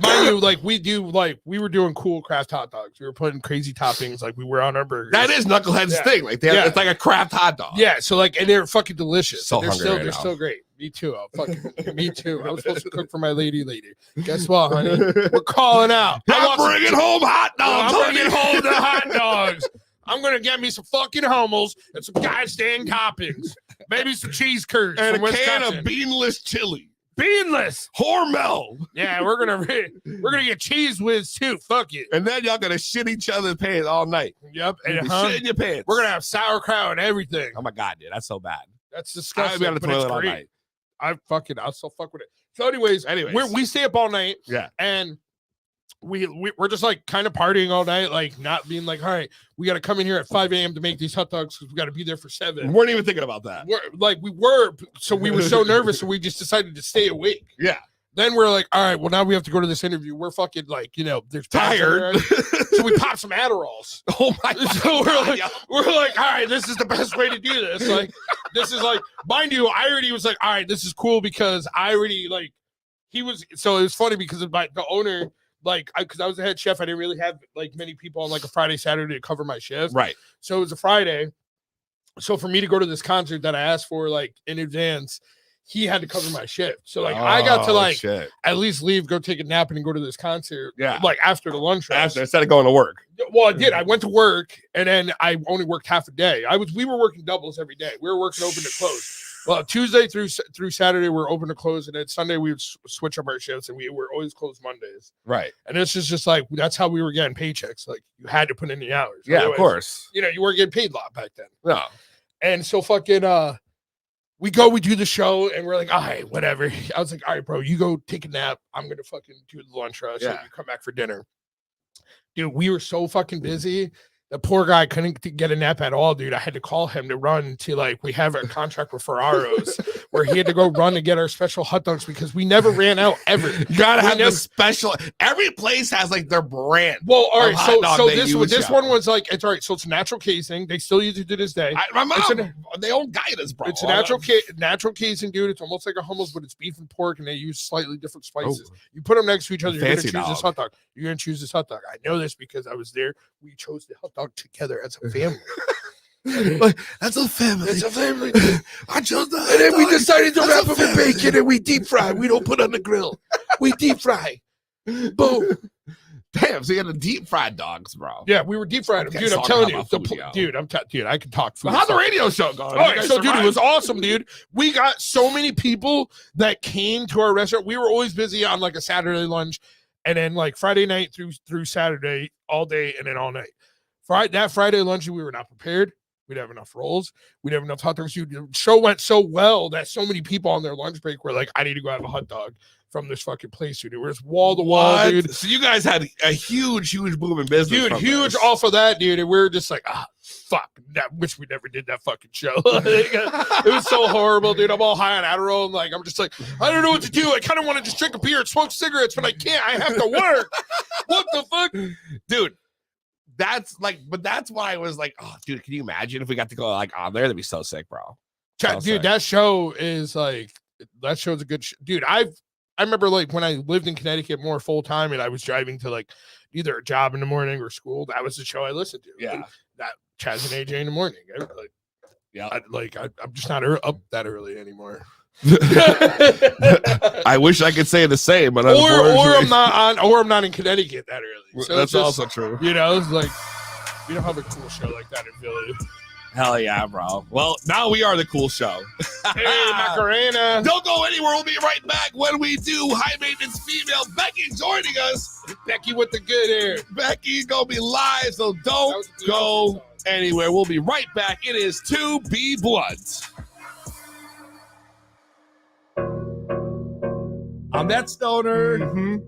Mind you, like we were doing cool craft hot dogs. We were putting crazy toppings, like we were on our burgers. That is Knucklehead's Yeah. thing. Like it's like a craft hot dog. Yeah, so like, and they're fucking delicious. So And hungry they're right now. still great. Me too. Me too. I was supposed to cook for my lady. Guess what, honey? We're calling out. I'm bringing home hot dogs. I'm bringing home the hot dogs. I'm gonna get me some fucking hummels and some goddamn toppings, maybe some cheese curds and from a can Wisconsin. of beanless chili. Beanless. Hormel. Yeah, we're gonna get cheese whiz too. Fuck it. And then y'all gonna shit each other's pants all night. Yep. You'll And be shit in your pants. we're gonna have sauerkraut and everything. Oh my god, dude, that's so bad. That's I'll disgusting. be on the but it's toilet all great. night. I'll still fuck with it. So, anyways, we stay up all night. Yeah. And we're just like kind of partying all night, like not being like, all right, we got to come in here at 5 a.m. to make these hot dogs because we got to be there for 7. We weren't even thinking about that. So we were so nervous, so we just decided to stay awake. Yeah. Then we're like, all right, well, now we have to go to this interview. We're fucking like, there's Tired. So we pop some Adderalls. Oh my god. So we're like, all right, this is the best way to do this. Like, this is like, mind you, I already was like, all right, this is cool because I already like, so it was funny because of the owner, like, because I was the head chef, I didn't really have like many people on like a Friday, Saturday to cover my shift. Right. So it was a Friday. So for me to go to this concert that I asked for like in advance, he had to cover my shift. So like I got to like shit. at least leave, go take a nap, and go to this concert. Yeah. Like after the lunch rush. After instead of going to work. Well, I did. I went to work, and then I only worked half a day. We were working doubles every day. We were working open to close. Well, Tuesday through Saturday we're open to close, and then Sunday we would switch up our shifts, and we were always closed Mondays. Right. And it's just like that's how we were getting paychecks. Like you had to put in the hours. Yeah, Otherwise, of course. You weren't getting paid a lot back then. No. And so fucking we do the show, and we're like, all right, whatever. I was like, all right, bro, you go take a nap. I'm gonna fucking do the lunch rush. Yeah. And you come back for dinner. Dude, we were so fucking busy. The poor guy couldn't get a nap at all, dude. I had to call him to run to we have a contract with Ferraro's where he had to go run to get our special hot dogs because we never ran out ever. You gotta have the special. Every place has like their brand. Well, all right. So this show. one was like it's all right. So it's natural casing. They still use it to this day. My mom, they own guidance, bro. It's a natural casing, dude. It's almost like a hummus, but it's beef and pork, and they use slightly different spices. You put them next to each other. You're gonna choose this hot dog. You're gonna choose this hot dog. I know this because I was there. We chose the hot dog together as a family. Like, that's a family. It's a family. I chose the. And then we decided to wrap them in bacon and we deep fry. We don't put on the grill. We deep fry. Boom. Damn, so you had the deep fried dogs, bro. Yeah, we were deep fried them. Okay, Dude, I'm talk telling you. about food, yo. Dude, I can talk food. Well, how's the radio show going? All right, so dude, it was awesome, dude. We got so many people that came to our restaurant. We were always busy on like a Saturday lunch, and then like Friday night through Saturday all day, and then all night. That Friday lunch, we were not prepared. We'd have enough rolls. We'd have enough hot dogs. The show went so well that so many people on their lunch break were like, I need to go have a hot dog from this fucking place, dude. It was wall to wall, dude. So you guys had a huge boom in business. Dude, huge off of that, dude. And we were just like, fuck. I wish we never did that fucking show. It was so horrible, dude. I'm all high on Adderall. And I'm just like, I don't know what to do. I kind of want to just drink a beer and smoke cigarettes, but I can't. I have to work. What the fuck? Dude. That's why I was like, oh, dude, can you imagine if we got to go like on there? That'd be so sick, bro. So dude, sick. that show's a good dude. I remember like when I lived in Connecticut more full time and I was driving to like either a job in the morning or school. That was the show I listened to. Yeah, like, that Chaz and AJ in the morning. I'm just not up that early anymore. I wish I could say the same, but or I'm not in Connecticut that early. So that's also true. It's like we don't have a cool show like that in Philly. Hell yeah, bro. Well, now we are the cool show. Hey, Macarena. Don't go anywhere. We'll be right back when we do high maintenance female Becky joining us. Becky with the good hair. Becky's gonna be live, so don't go anywhere. We'll be right back. It is 2B Blunt. I'm that stoner.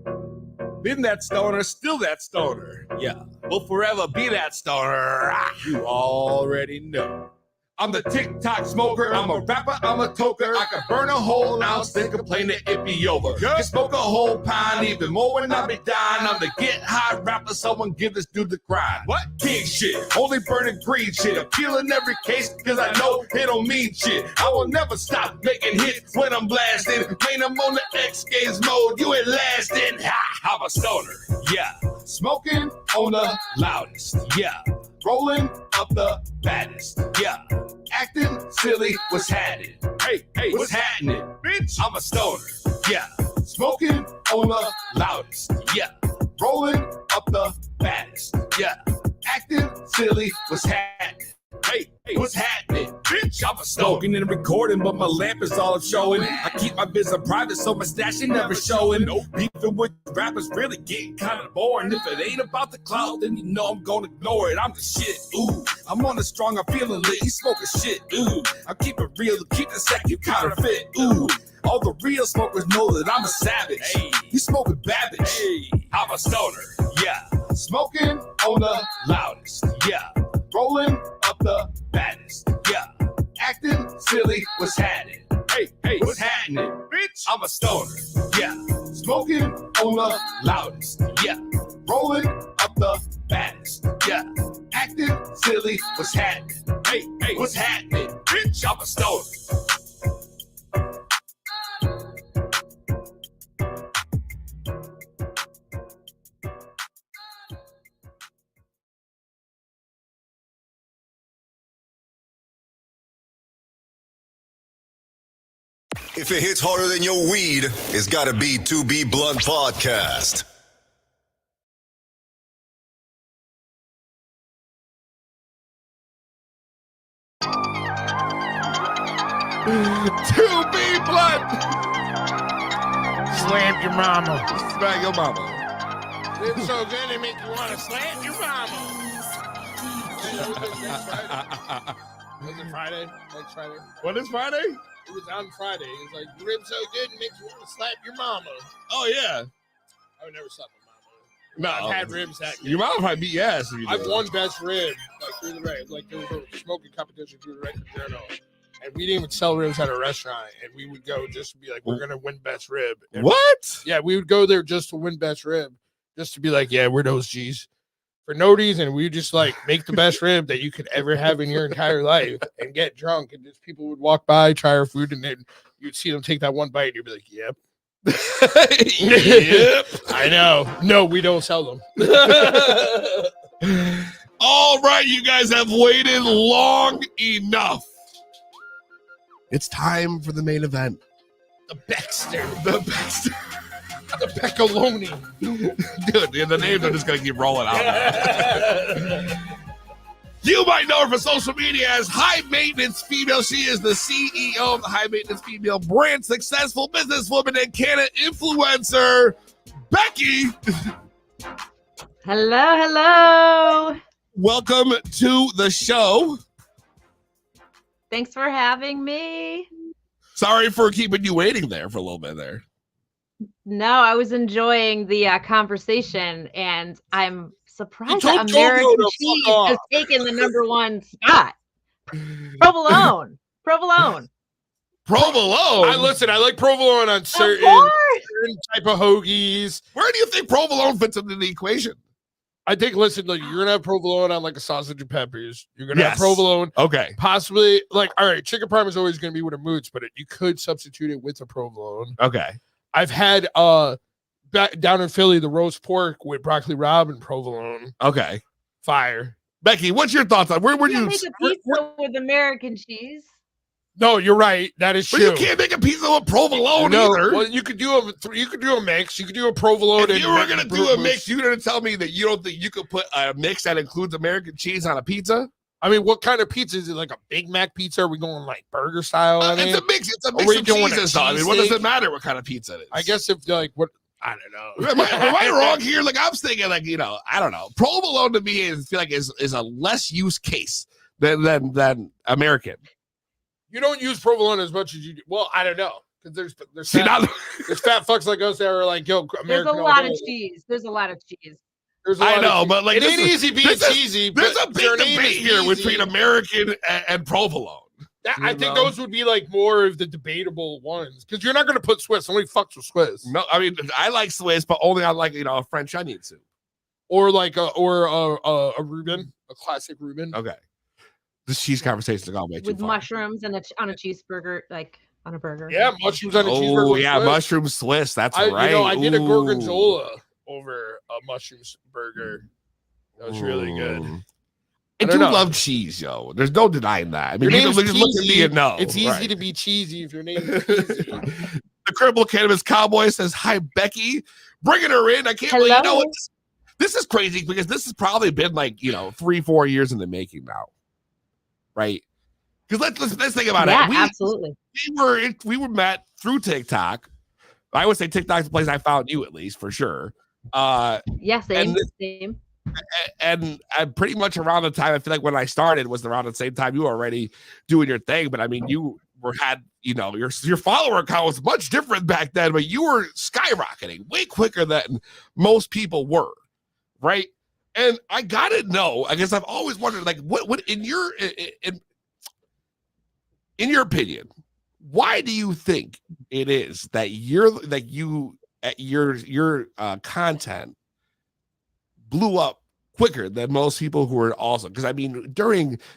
Been that stoner, still that stoner. Yeah, will forever be that stoner. You already know. I'm the TikTok smoker. I'm a rapper. I'm a toker. I can burn a whole ounce, then complain that it be over. Can smoke a whole pound, even more when I be dying. I'm the get high rapper. Someone give this dude the grind. What? King shit. Only burning green shit. I'm killing every case because I know it don't mean shit. I will never stop making hits when I'm blasting. Main I'm on the X Games mode. You ain't lasting. Ha! I'm a stoner. Yeah. Smoking on the loudest. Yeah. Rolling up the baddest. Yeah. Acting silly, what's happening? Hey, what's happening? Bitch, I'm a stoner. Yeah. Smoking on the loudest. Yeah. Rolling up the baddest. Yeah. Acting silly, what's happening? Hey, what's happening? Bitch, I'm a smoking and recording, but my lamp is all showing. I keep my business private, so my stash ain't never showing. Beefing with rappers really getting kind of boring. If it ain't about the clout, then you know I'm gonna ignore it. I'm the shit, ooh. I'm on the strong, I'm feeling lit. You smoking shit, ooh. I keep it real, keep the sack, you counterfeit, ooh. All the real smokers know that I'm a savage. Hey, you smoking Babbage. Hey, I'm a stoner. Yeah. Smoking on the loudest. Yeah. Rolling up the baddest. Yeah. Acting silly, what's happening? Hey, what's happening? Bitch, I'm a stoner. Yeah. Smoking on the loudest. Yeah. Rolling up the baddest. Yeah. Acting silly, what's happening? Hey, what's happening? Bitch, I'm a stoner. If it hits harder than your weed, it's gotta be 2B Blunt Podcast. To be blunt. Slam your mama. Smack your mama. It's so good they make you want to slam your mama. Was it Friday? Next Friday? What is Friday? It was on Friday. It was like, ribs so good it makes you want to slap your mama. Oh, yeah. I would never slap my mama. No. I've had ribs that good. Your mom probably beat your ass. If you I've did. won best rib, like through the rib. Like there was a smoking competition through the record journal. And we didn't even sell ribs at a restaurant. And we would go just to be like, we're going to win best rib. And What? yeah, we would go there just to win best rib. Just to be like, yeah, we're those G's. For no reason, we would just like make the best rib that you could ever have in your entire life and get drunk. And just people would walk by, try our food, and then you'd see them take that one bite, and you'd be like, yep. Yep. I know. No, we don't sell them. All right, you guys have waited long enough. It's time for the main event. The Baxter. The best. The Peccoloni. Dude, the names are just going to keep rolling out. You might know her for social media as High Maintenance Female. She is the CEO of the High Maintenance Female brand, successful businesswoman and Canada influencer, Becky. Hello. Welcome to the show. Thanks for having me. Sorry for keeping you waiting there for a little bit there. No, I was enjoying the conversation, and I'm surprised told that Joe American to fuck cheese off. has taken the #1 spot. Provolone. Provolone. I like provolone on Of certain course. type of hoagies. Where do you think provolone fits into the equation? I think, listen, like, you're gonna have provolone on like a sausage and peppers. You're gonna Yes. have provolone, Okay. possibly like, all right, chicken parm is always gonna be with a moots, but you could substitute it with a provolone. Okay. I've had back down in Philly the roast pork with broccoli rabe and provolone. Okay. Fire. Becky, what's your thoughts on where would You you? make a pizza with American cheese. No, you're right. That is But true. you can't make a pizza with provolone No, either. well, you could do a mix. You could do a provolone. If you were gonna do a mix. mix, you're gonna tell me that you don't think you could put a mix that includes American cheese on a pizza? I mean, what kind of pizza is it? Like a Big Mac pizza? Are we going like burger style? It's a mix. It's a Or mix we of doing a cheeses. Though. I mean, what does cheesesteak? it matter what kind of pizza it is? I guess if like what I don't know. am I wrong here? Like I'm thinking, like I don't know. Provolone to me is feel like is a less used case than American. You don't use provolone as much as you do. Well, I don't know. Because there's See, fat, now, there's fat fucks like us that are like, yo, American. There's a lot of cheese. There's a lot of cheese. There's a I lot know, of but like it ain't easy being cheesy. There's but a big your name debate is here easy. between American and provolone. I think those would be like more of the debatable ones because you're not going to put Swiss. Nobody fucks with Swiss. No, I mean I like Swiss, but only on like a French onion soup or like a Reuben, a classic Reuben. Okay, this cheese conversation is all way too With far. mushrooms and on a cheeseburger, like on a burger. Yeah, mushrooms on a cheeseburger. Oh with yeah, Swiss. mushroom Swiss. That's right. I did a Ooh. gorgonzola over a mushroom burger. That was really good. I don't do know. love cheese, yo. There's no denying that. I mean, Your you name's can just look at cheesy. me and know. It's easy right. to be cheesy if your name is cheesy. The Credible Cannabis Cowboy says, "Hi, Becky, bringing her in. I can't believe you know what this is crazy because this has probably been like 3-4 years in the making now, right? Because let's think about Yeah, it. absolutely. We were met through TikTok. I would say TikTok's the place I found you at least for sure. Yeah, same. And pretty much around the time I feel like when I started was around the same time you were already doing your thing. But I mean, you had your follower count was much different back then, but you were skyrocketing way quicker than most people were, right? And I gotta know. I guess I've always wondered, like, what in your opinion, why do you think it is that your content blew up quicker than most people who are also? Because I mean,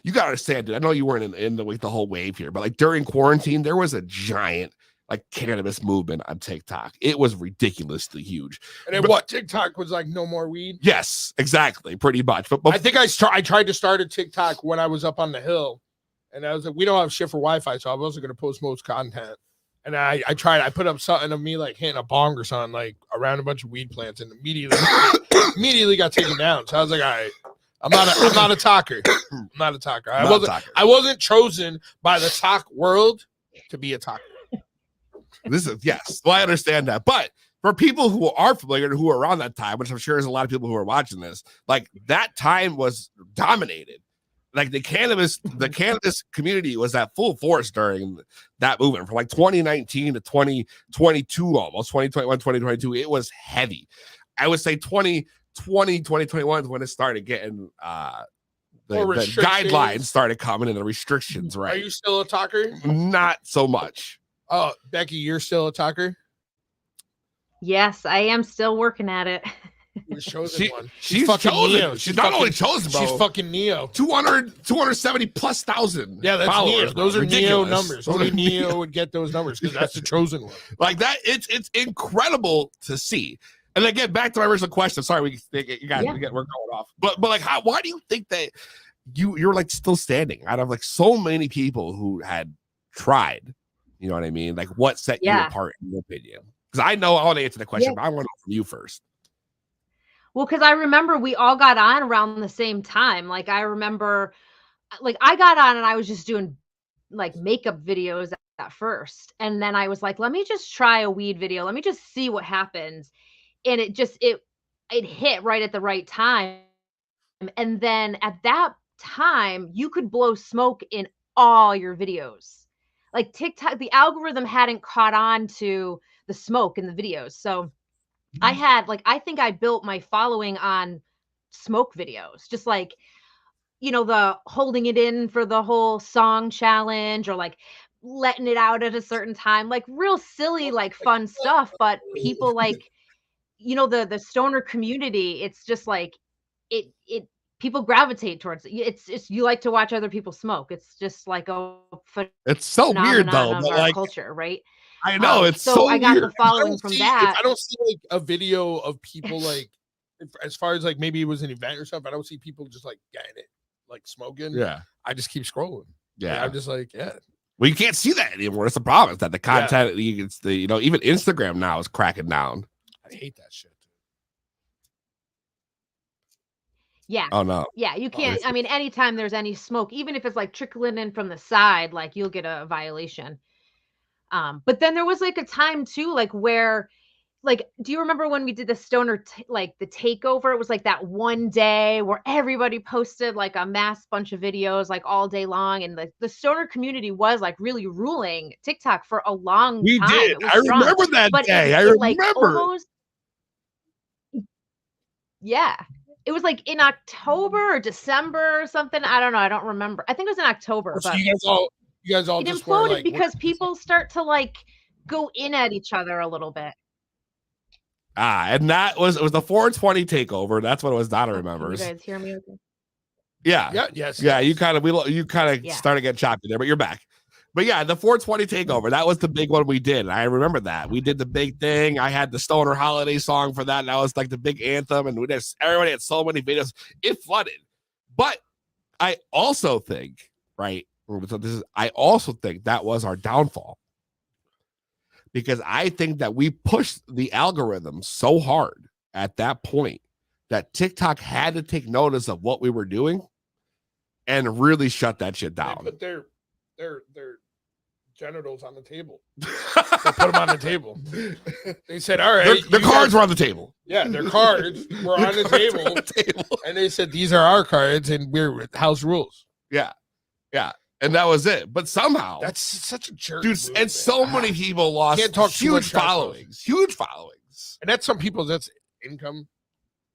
you gotta understand, dude, I know you weren't in the whole wave here, but like during quarantine, there was a giant like cannabis movement on TikTok. It was ridiculously huge. And then what? TikTok was like no more weed. Yes, exactly, pretty much. But I think I tried to start a TikTok when I was up on the hill, and I was like, we don't have shit for Wi-Fi, so I wasn't going to post most content. And I put up something of me like hitting a bong or something like around a bunch of weed plants, and immediately got taken down. So I was like, all right, I'm not a talker. I'm not a talker. I wasn't chosen by the talk world to be a talker. This is yes. Well, I understand that, but for people who are familiar, who were around that time, which I'm sure there's a lot of people who are watching this, like that time was dominated. Like the cannabis community was at full force during that movement from like 2019 to 2022, almost 2021, 2022. It was heavy. I would say 2020, 2021 is when it started getting the guidelines started coming and the restrictions, right? Are you still a talker? Not so much. Oh, Becky, you're still a talker? Yes, I am still working at it. You're chosen one. She's fucking chosen. Neo. She's not only chosen, bro. She's fucking Neo. 270,000. Yeah, that's followers, Neo. Those are ridiculous. Neo numbers. Only Neo would get those numbers because that's the chosen one. Like that, it's incredible to see. And again, back to my original question. Sorry, we're going off. But like, why do you think that you're like still standing out of like so many people who had tried? You know what I mean? Like, what set you apart in your opinion? Because I want to answer the question, but I want to know from you first. Well, because I remember we all got on around the same time. Like, I remember, like, I got on and I was just doing like makeup videos at first. And then I was like, let me just try a weed video. Let me just see what happens. And it hit right at the right time. And then at that time, you could blow smoke in all your videos. Like TikTok, the algorithm hadn't caught on to the smoke in the videos. So I think I built my following on smoke videos, just like, the holding it in for the whole song challenge or like letting it out at a certain time, like real silly, like fun stuff. But people like, the stoner community, it's just like it people gravitate towards it. It's you like to watch other people smoke. It's just like it's so weird though, of but our like culture, right? I know it's so I got weird. the following from that. I don't see like a video of people like, as far as like maybe it was an event or something. I don't see people just like getting it, like smoking. Yeah, I just keep scrolling. Yeah, and I'm just like, Well, you can't see that anymore. That's the problem. Is that the content? It's the even Instagram now is cracking down. I hate that shit. Yeah. Oh no. Yeah, you can't. see. I mean, anytime there's any smoke, even if it's like trickling in from the side, like you'll get a violation. But then there was like a time too, like where, like, do you remember when we did the stoner, like the takeover? It was like that one day where everybody posted like a mass bunch of videos, like all day long. And the stoner community was like really ruling TikTok for a long We time. did. It was I strong. remember that But day. I it like remember. almost, yeah. It was like in October or December or something. I don't know. I don't remember. I think it was in October, So but you guys all it just were imploded like, because people start to like go in at each other a little bit. And it was the 420 takeover. That's what it was. Donna Can you remembers. guys hear me okay? Yeah. yes. Yeah. You kind of Yeah. started getting choppy there, but you're back. But yeah, the 420 takeover, that was the big one we did. I remember that. We did the big thing. I had the Stoner holiday song for that. And that was like the big anthem. And everybody had so many videos. It flooded. But I also think, right? I also think that was our downfall. Because I think that we pushed the algorithm so hard at that point that TikTok had to take notice of what we were doing and really shut that shit They down. put their genitals on the table. They put them on the table. They said, all right. Their cards were on the table. Yeah, their cards were on the table. And they said, these are our cards and we're house rules. Yeah. Yeah. And that was it. But somehow That's such a jerk. dude, move, and so many people lost Can't talk too much huge trash followings. Huge followings. And that's some people, that's income.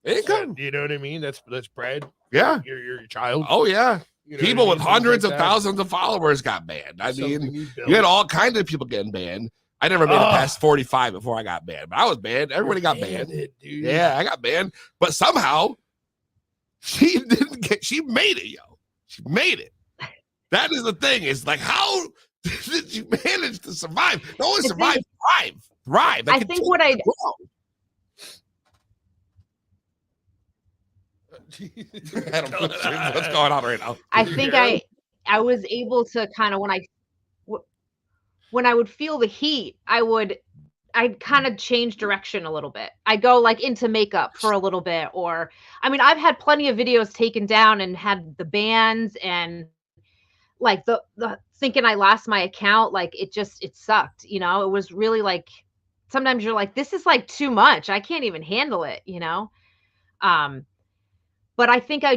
Income. You know what I mean? That's bread. Yeah. Your child. Oh yeah. You know People what I with mean? hundreds Things of like that. thousands of followers got banned. I Something mean, you build. you had all kinds of people getting banned. I never made it past 45 before I got banned, but I was banned. Everybody got banned. Dude. Yeah, I got banned. But somehow she made it, yo. She made it. That is the thing. It's like, how did you manage to survive? No one survived. Thrive. I think what I I don't know what's going on right now. I think I was able to kind of when I would feel the heat, I'd kind of change direction a little bit. I go like into makeup for a little bit, or I mean, I've had plenty of videos taken down and had the bans and like the thinking I lost my account, like it sucked, you know. It was really like sometimes you're like, this is like too much. I can't even handle it, you know. But I think I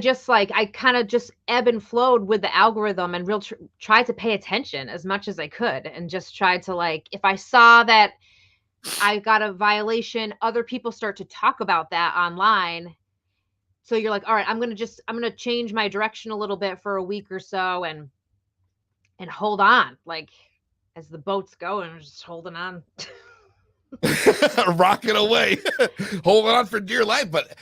kind of just ebb and flowed with the algorithm and tried to pay attention as much as I could and just tried to like, if I saw that I got a violation, other people start to talk about that online. So you're like, all right, I'm going to change my direction a little bit for a week or so and hold on, like as the boat's going, I'm just holding on. Rocking away, holding on for dear life. But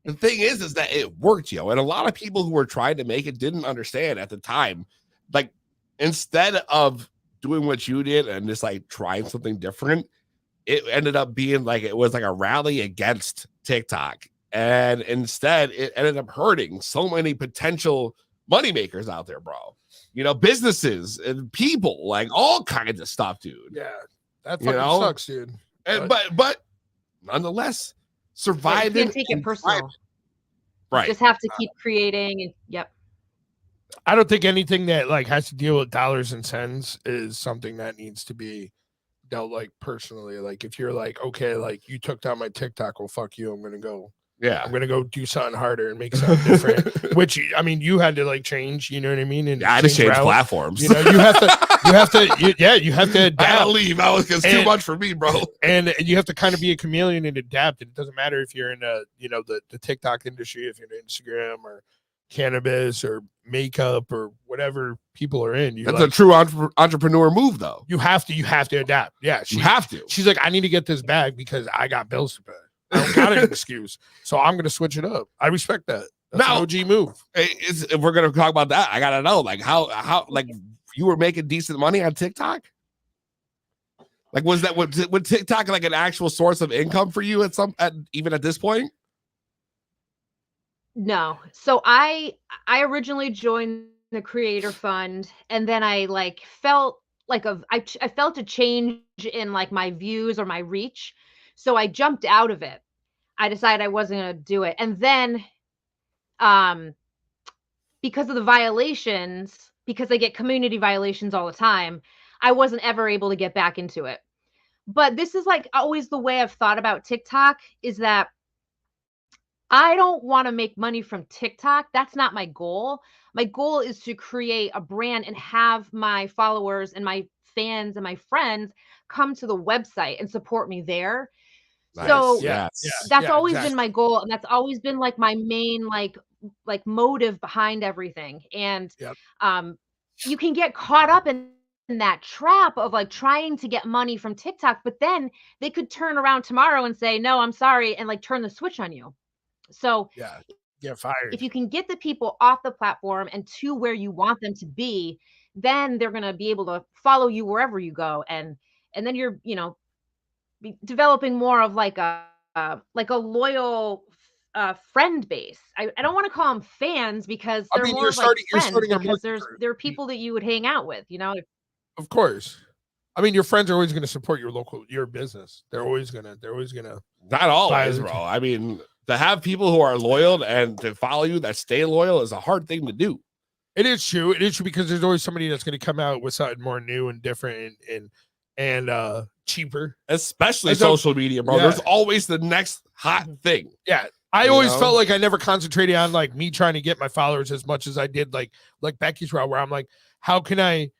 the thing is that it worked, yo. And a lot of people who were trying to make it didn't understand at the time. Like, instead of doing what you did and just like trying something different, it ended up being like it was like a rally against TikTok. And instead, it ended up hurting so many potential moneymakers out there, bro. You know, businesses and people, like all kinds of stuff, dude. Yeah, that fucking sucks, dude. And, but nonetheless, surviving. You can't take it personal. Right. You just have to keep creating. And yep. I don't think anything that like has to deal with dollars and cents is something that needs to be dealt like personally. Like if you're like, okay, like you took down my TikTok, well, fuck you. I'm gonna go do something harder and make something different. Which I mean, you had to like change. You know what I mean? And yeah, I just changed platforms. You know, you have to adapt. I had to leave. That was too much for me, bro. And you have to kind of be a chameleon and adapt. It doesn't matter if you're in the TikTok industry, if you're in Instagram or cannabis or makeup or whatever people are in. That's like, a true entrepreneur move, though. You have to adapt. Yeah, you have to. She's like, I need to get this bag because I got bills to pay. I don't got an excuse, so I'm gonna switch it up. I respect that. That's an OG move. If we're gonna talk about that, I gotta know, like how like you were making decent money on TikTok. Like, was TikTok like an actual source of income for you even at this point? No. So I originally joined the Creator Fund, and then I like felt like I felt a change in like my views or my reach. So I jumped out of it. I decided I wasn't going to do it. And then because of the violations, because they get community violations all the time, I wasn't ever able to get back into it. But this is like always the way I've thought about TikTok, is that I don't want to make money from TikTok. That's not my goal. My goal is to create a brand and have my followers and my fans and my friends come to the website and support me there. So that's always been my goal, and that's always been like my main like motive behind everything. And you can get caught up in that trap of like trying to get money from TikTok, but then they could turn around tomorrow and say, no, I'm sorry, and like turn the switch on you. So get fired. If you can get the people off the platform and to where you want them to be, then they're going to be able to follow you wherever you go. And then you're, developing more of like a loyal friend base. I don't want to call them fans, because they're more of like friends, because there are people that you would hang out with, Of course. I mean, your friends are always going to support your business. They're always gonna. Not always, bro. I mean, to have people who are loyal and to follow you that stay loyal is a hard thing to do. It is true. It is true, because there's always somebody that's going to come out with something more new and different and cheaper. Especially social media, bro. There's always the next hot thing. Yeah. I always felt like I never concentrated on like me trying to get my followers as much as I did like Becky's route, where I'm like, how can I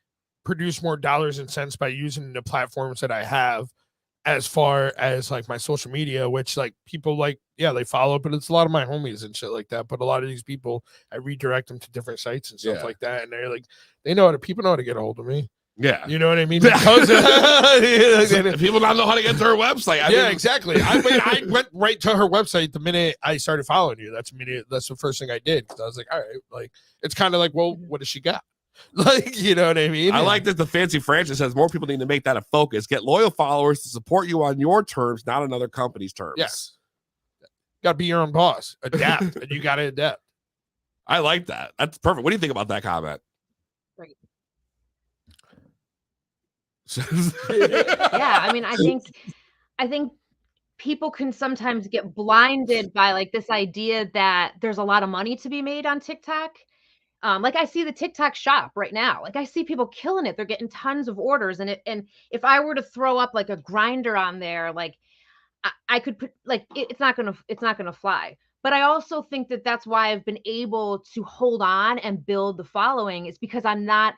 produce more dollars and cents by using the platforms that I have, as far as like my social media, which like people like, they follow, but it's a lot of my homies and shit like that. But a lot of these people, I redirect them to different sites and stuff like that. And they're like, people know how to get a hold of me. Yeah. You know what I mean? Because people don't know how to get to her website. I mean, exactly. I went right to her website the minute I started following you. That's the first thing I did. Cause I was like, all right, like, it's kind of like, well, what does she got? Like, you know what I mean? I like that the fancy Francis says more people need to make that a focus. Get loyal followers to support you on your terms, not another company's terms. Yes. Got to be your own boss. Adapt. And you got to adapt. I like that. That's perfect. What do you think about that comment? Great. I mean, I think people can sometimes get blinded by like this idea that there's a lot of money to be made on TikTok. Like I see the TikTok shop right now. Like I see people killing it. They're getting tons of orders, and if I were to throw up like a grinder on there, like I could put like it's not gonna fly. But I also think that that's why I've been able to hold on and build the following. Is because I'm not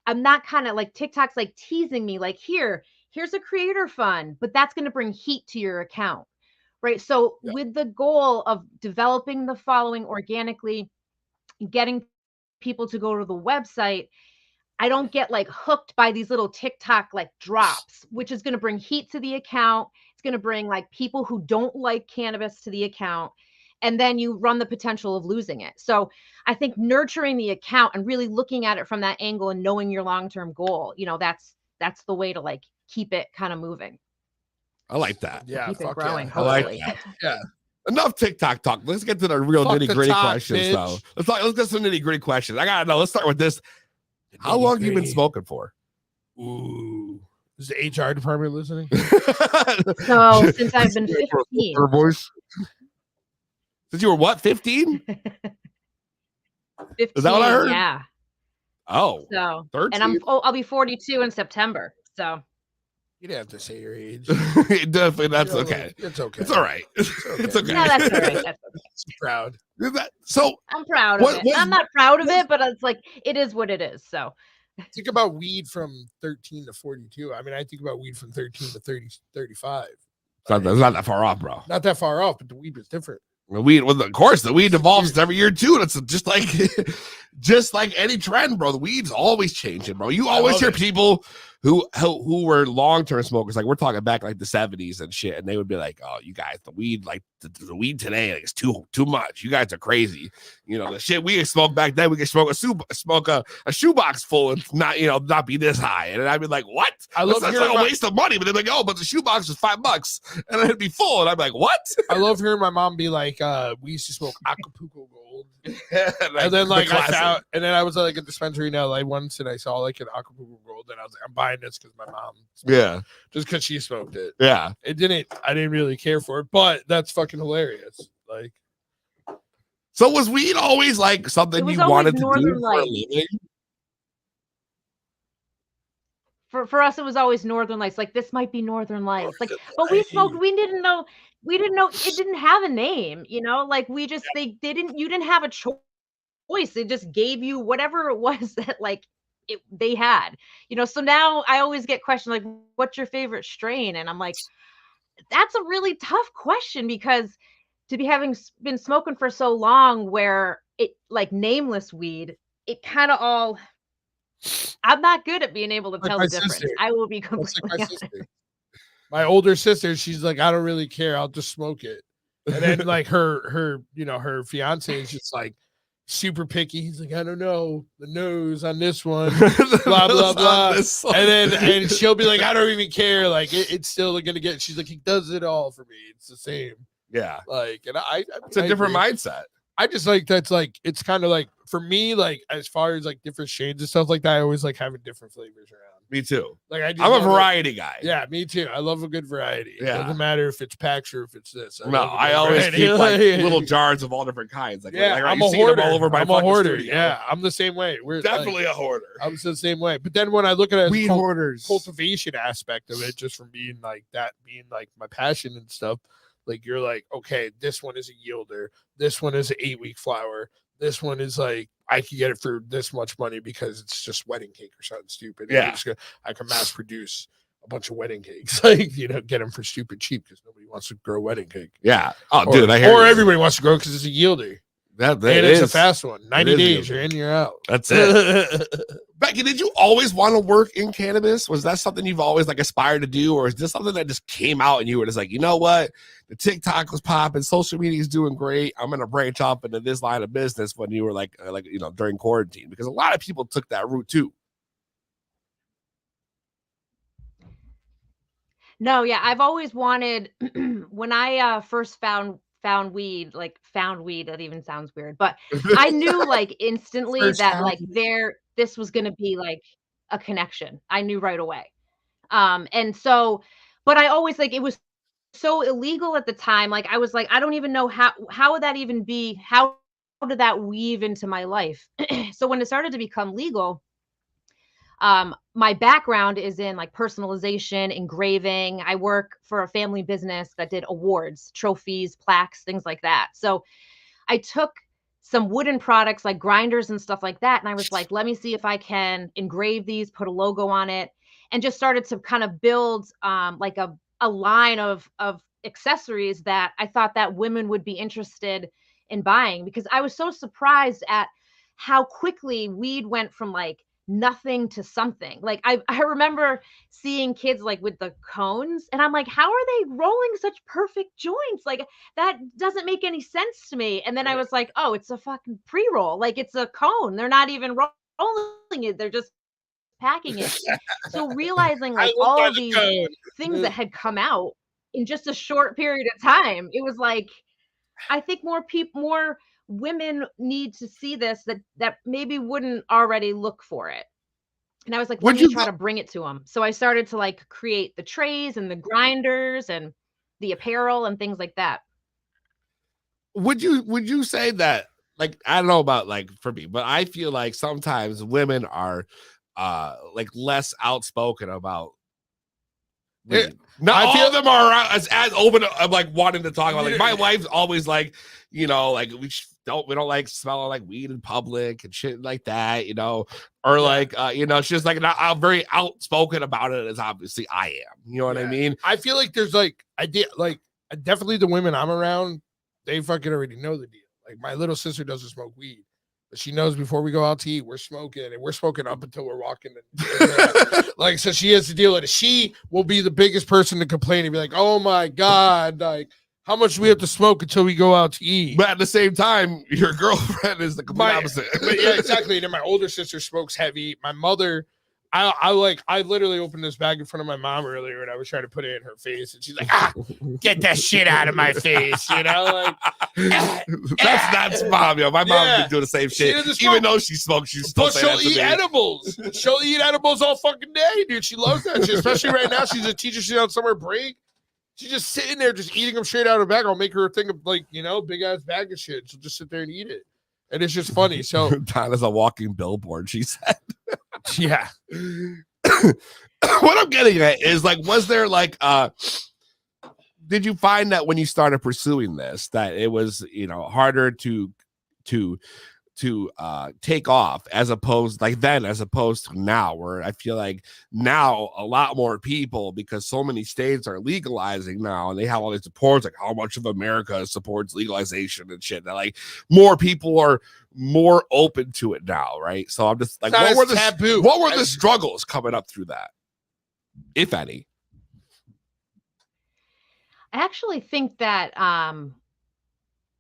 kind of like TikTok's like teasing me, like here's a creator fund, but that's going to bring heat to your account, right? So with the goal of developing the following organically, getting people to go to the website, I don't get like hooked by these little TikTok like drops, which is going to bring heat to the account. It's going to bring like people who don't like cannabis to the account. And then you run the potential of losing it. So I think nurturing the account and really looking at it from that angle and knowing your long-term goal, that's the way to like keep it kind of moving. I like that. Yeah. Keep it growing. Yeah. I like that. Yeah. Enough TikTok talk. Let's get to the real nitty-gritty questions, though. Let's get some nitty-gritty questions. I gotta know. Let's start with this. How long have you been smoking for? Ooh. Is the HR department listening? So since I've been 15. Her voice. Since you were what, 15? 15, is that what I heard? Yeah. Oh. So 13? and I'll be 42 in September. So you didn't have to say your age. Definitely, that's okay. It's okay. It's all right. It's okay. No, that's all right. That's okay. I'm proud. So I'm proud of it. I'm not proud of it, but it's like it is what it is. So think about weed from 13 to 42. I mean, I think about weed from 13 to 35. It's not that far off, bro. Not that far off, but the weed was different. The weed, well, of course, the weed evolves every year too. And it's just like any trend, bro. The weed's always changing, bro. You always hear people who were long-term smokers, like we're talking back like the 70s and shit, and they would be like, "Oh, you guys, the weed, like the weed today, like, it's too much. You guys are crazy. You know, the shit we smoked back then, we could smoke a shoebox full and not be this high." And I'd be like, "What? I love that's like a waste of money." But they're like, "Oh, but the shoebox was $5," and then it'd be full, and I'm like, "What?" I love hearing my mom be like, "We used to smoke Acapulco Gold," and then like I found, and then I was like a dispensary in LA once, and I saw like an Acapulco Gold, and I was like, "I'm buying this because my mom, just because she smoked it." Yeah, I didn't really care for it, but that's fucking hilarious. Like, So was weed always like something was you always wanted to do Northern for a Lights. living? For us, it was always Northern Lights. Like, this might be Northern Lights. Like, but we smoked. We didn't know it didn't have a name. Like we just they didn't. You didn't have a choice. They just gave you whatever it was that they had. So now I always get questioned like, "What's your favorite strain?" And I'm like, that's a really tough question because to be having been smoking for so long, where it like nameless weed, it kind of all. I'm not good at being able to tell the difference. I will be completely honest. My older sister, she's like, I don't really care. I'll just smoke it. And then like her fiance is just like super picky. He's like, I don't know, the nose on this one, blah blah blah. And she'll be like, I don't even care. Like it's still gonna get. She's like, he does it all for me. It's the same. Yeah. Like, and it's a different mindset. I just like that's like it's kind of like for me, like as far as like different shades and stuff like that, I always like having different flavors around. Me too. Like I'm a variety guy. Yeah, me too. I love a good variety. Yeah. It doesn't matter if it's packs or if it's this. I always keep like little jars of all different kinds. Like, yeah, like, I'm a hoarder. All over my I'm a hoarder. studio. Yeah, I'm the same way. We're definitely a hoarder. I'm the same way. But then when I look at it, weed hoarders, cultivation aspect of it, just from being like that, being like my passion and stuff. Like you're like, okay, this one is a yielder. This one is an 8-week flower. This one is like, I can get it for this much money because it's just wedding cake or something stupid. Yeah. I can mass produce a bunch of wedding cakes. Like, get them for stupid cheap because nobody wants to grow wedding cake. Yeah. Oh, dude, I hear or you. everybody wants to grow because it's a yielder. And it's a fast one. 90 days, you're in, you're out. That's it. Becky, did you always want to work in cannabis? Was that something you've always like aspired to do? Or is this something that just came out and you were just like, you know what? The TikTok was popping, social media is doing great. I'm going to branch off into this line of business when you were like, during quarantine, because a lot of people took that route too. No, yeah, I've always wanted when I first found weed, that even sounds weird, but I knew like instantly that like this was going to be like a connection. I knew right away. And so, but I always like, it was so illegal at the time. Like I was like, I don't even know how would that even be? How did that weave into my life? So when it started to become legal, my background is in like personalization, engraving. I work for a family business that did awards, trophies, plaques, things like that. So I took some wooden products like grinders and stuff like that. And I was like, let me see if I can engrave these, put a logo on it, and just started to kind of build like a line of accessories that I thought that women would be interested in buying, because I was so surprised at how quickly weed went from like nothing to something. Like I remember seeing kids like with the cones, and I'm like, how are they rolling such perfect joints? Like that doesn't make any sense to me. And then I was like, oh, it's a fucking pre-roll. Like it's a cone. They're not even rolling it. They're just packing it. So realizing like all of these things that had come out in just a short period of time, it was like, I think more women need to see this that maybe wouldn't already look for it. And I was like, let me try to bring it to them. So I started to like create the trays and the grinders and the apparel and things like that. Would you say that, like, I don't know about like for me, but I feel like sometimes women are like less outspoken about not all of them are as open. I'm like wanting to talk about. Like my wife's always like, like we don't like smelling like weed in public and shit like that, or like she's like not very outspoken about it as obviously I am. You know what I mean? I feel like there's like definitely the women I'm around, they fucking already know the deal. Like my little sister doesn't smoke weed. She knows before we go out to eat, we're smoking, and we're smoking up until we're walking. Like, so she has to deal with it. She will be the biggest person to complain and be like, oh my God, like, how much do we have to smoke until we go out to eat? But at the same time, your girlfriend is the complete opposite. But yeah, exactly. And then my older sister smokes heavy. My mother, I literally opened this bag in front of my mom earlier, and I was trying to put it in her face, and she's like, get that shit out of my face, like that's mom, my mom would do the same shit. Even though she smokes, she'll eat edibles. She'll eat edibles all fucking day, dude. She loves that shit, especially right now. She's a teacher. She's on summer break. She's just sitting there, just eating them straight out of her bag. I'll make her think of like, big ass bag of shit. She'll just sit there and eat it. And it's just funny. So Donna's a walking billboard, she said. yeah. What I'm getting at is like, was there like did you find that when you started pursuing this that it was harder to take off as opposed to now, where I feel like now a lot more people, because so many states are legalizing now and they have all these reports like how much of America supports legalization and shit, that like more people are more open to it now, right? So I'm just like, what were the struggles coming up through that, if any? I actually think that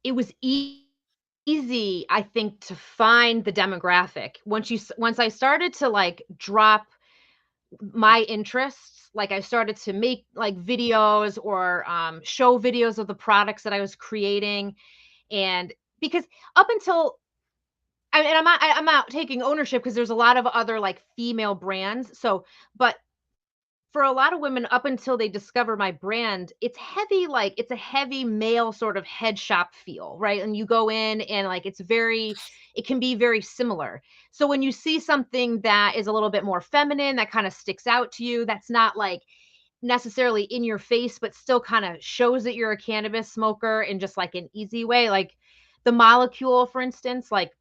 it was easy, I think, to find the demographic. Once I started to like drop my interests, like I started to make like videos or show videos of the products that I was creating. And because up until I'm not taking ownership, because there's a lot of other like female brands. So, but for a lot of women, up until they discover my brand, it's heavy, like it's a heavy male sort of head shop feel, right? And you go in and like it can be very similar. So when you see something that is a little bit more feminine, that kind of sticks out to you, that's not like necessarily in your face, but still kind of shows that you're a cannabis smoker in just like an easy way. Like the molecule, for instance, like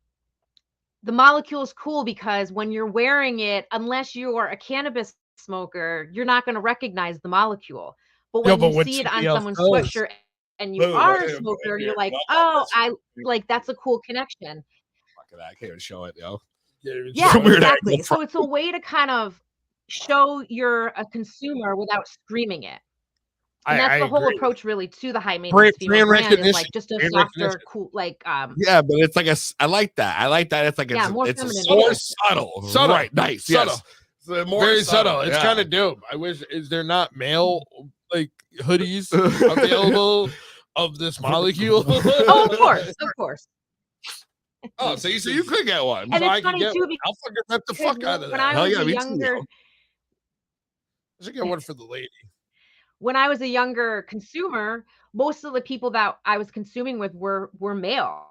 the molecule is cool because when you're wearing it, unless you are a cannabis smoker, you're not going to recognize the molecule. But when you see it on someone's sweatshirt and you are a smoker, you're like, oh, I like, that's a cool connection. Fuck that, I can't even show it, yo. Yeah, exactly. So it's a way to kind of show you're a consumer without screaming it. And that's the whole approach really to the high maintenance female brand, is like just a softer, cool, like yeah, but it's like I like that. It's like more it's feminine. more subtle. Right, nice. Subtle. Yes. So more very subtle. It's kind of dope. I wish, is there not male like hoodies available of this molecule? Oh, of course. Oh, so you could get one. And so it's funny too, I'll fucking rip the fuck out of that. When I was younger, I should get one for the lady. When I was a younger consumer, most of the people that I was consuming with were male.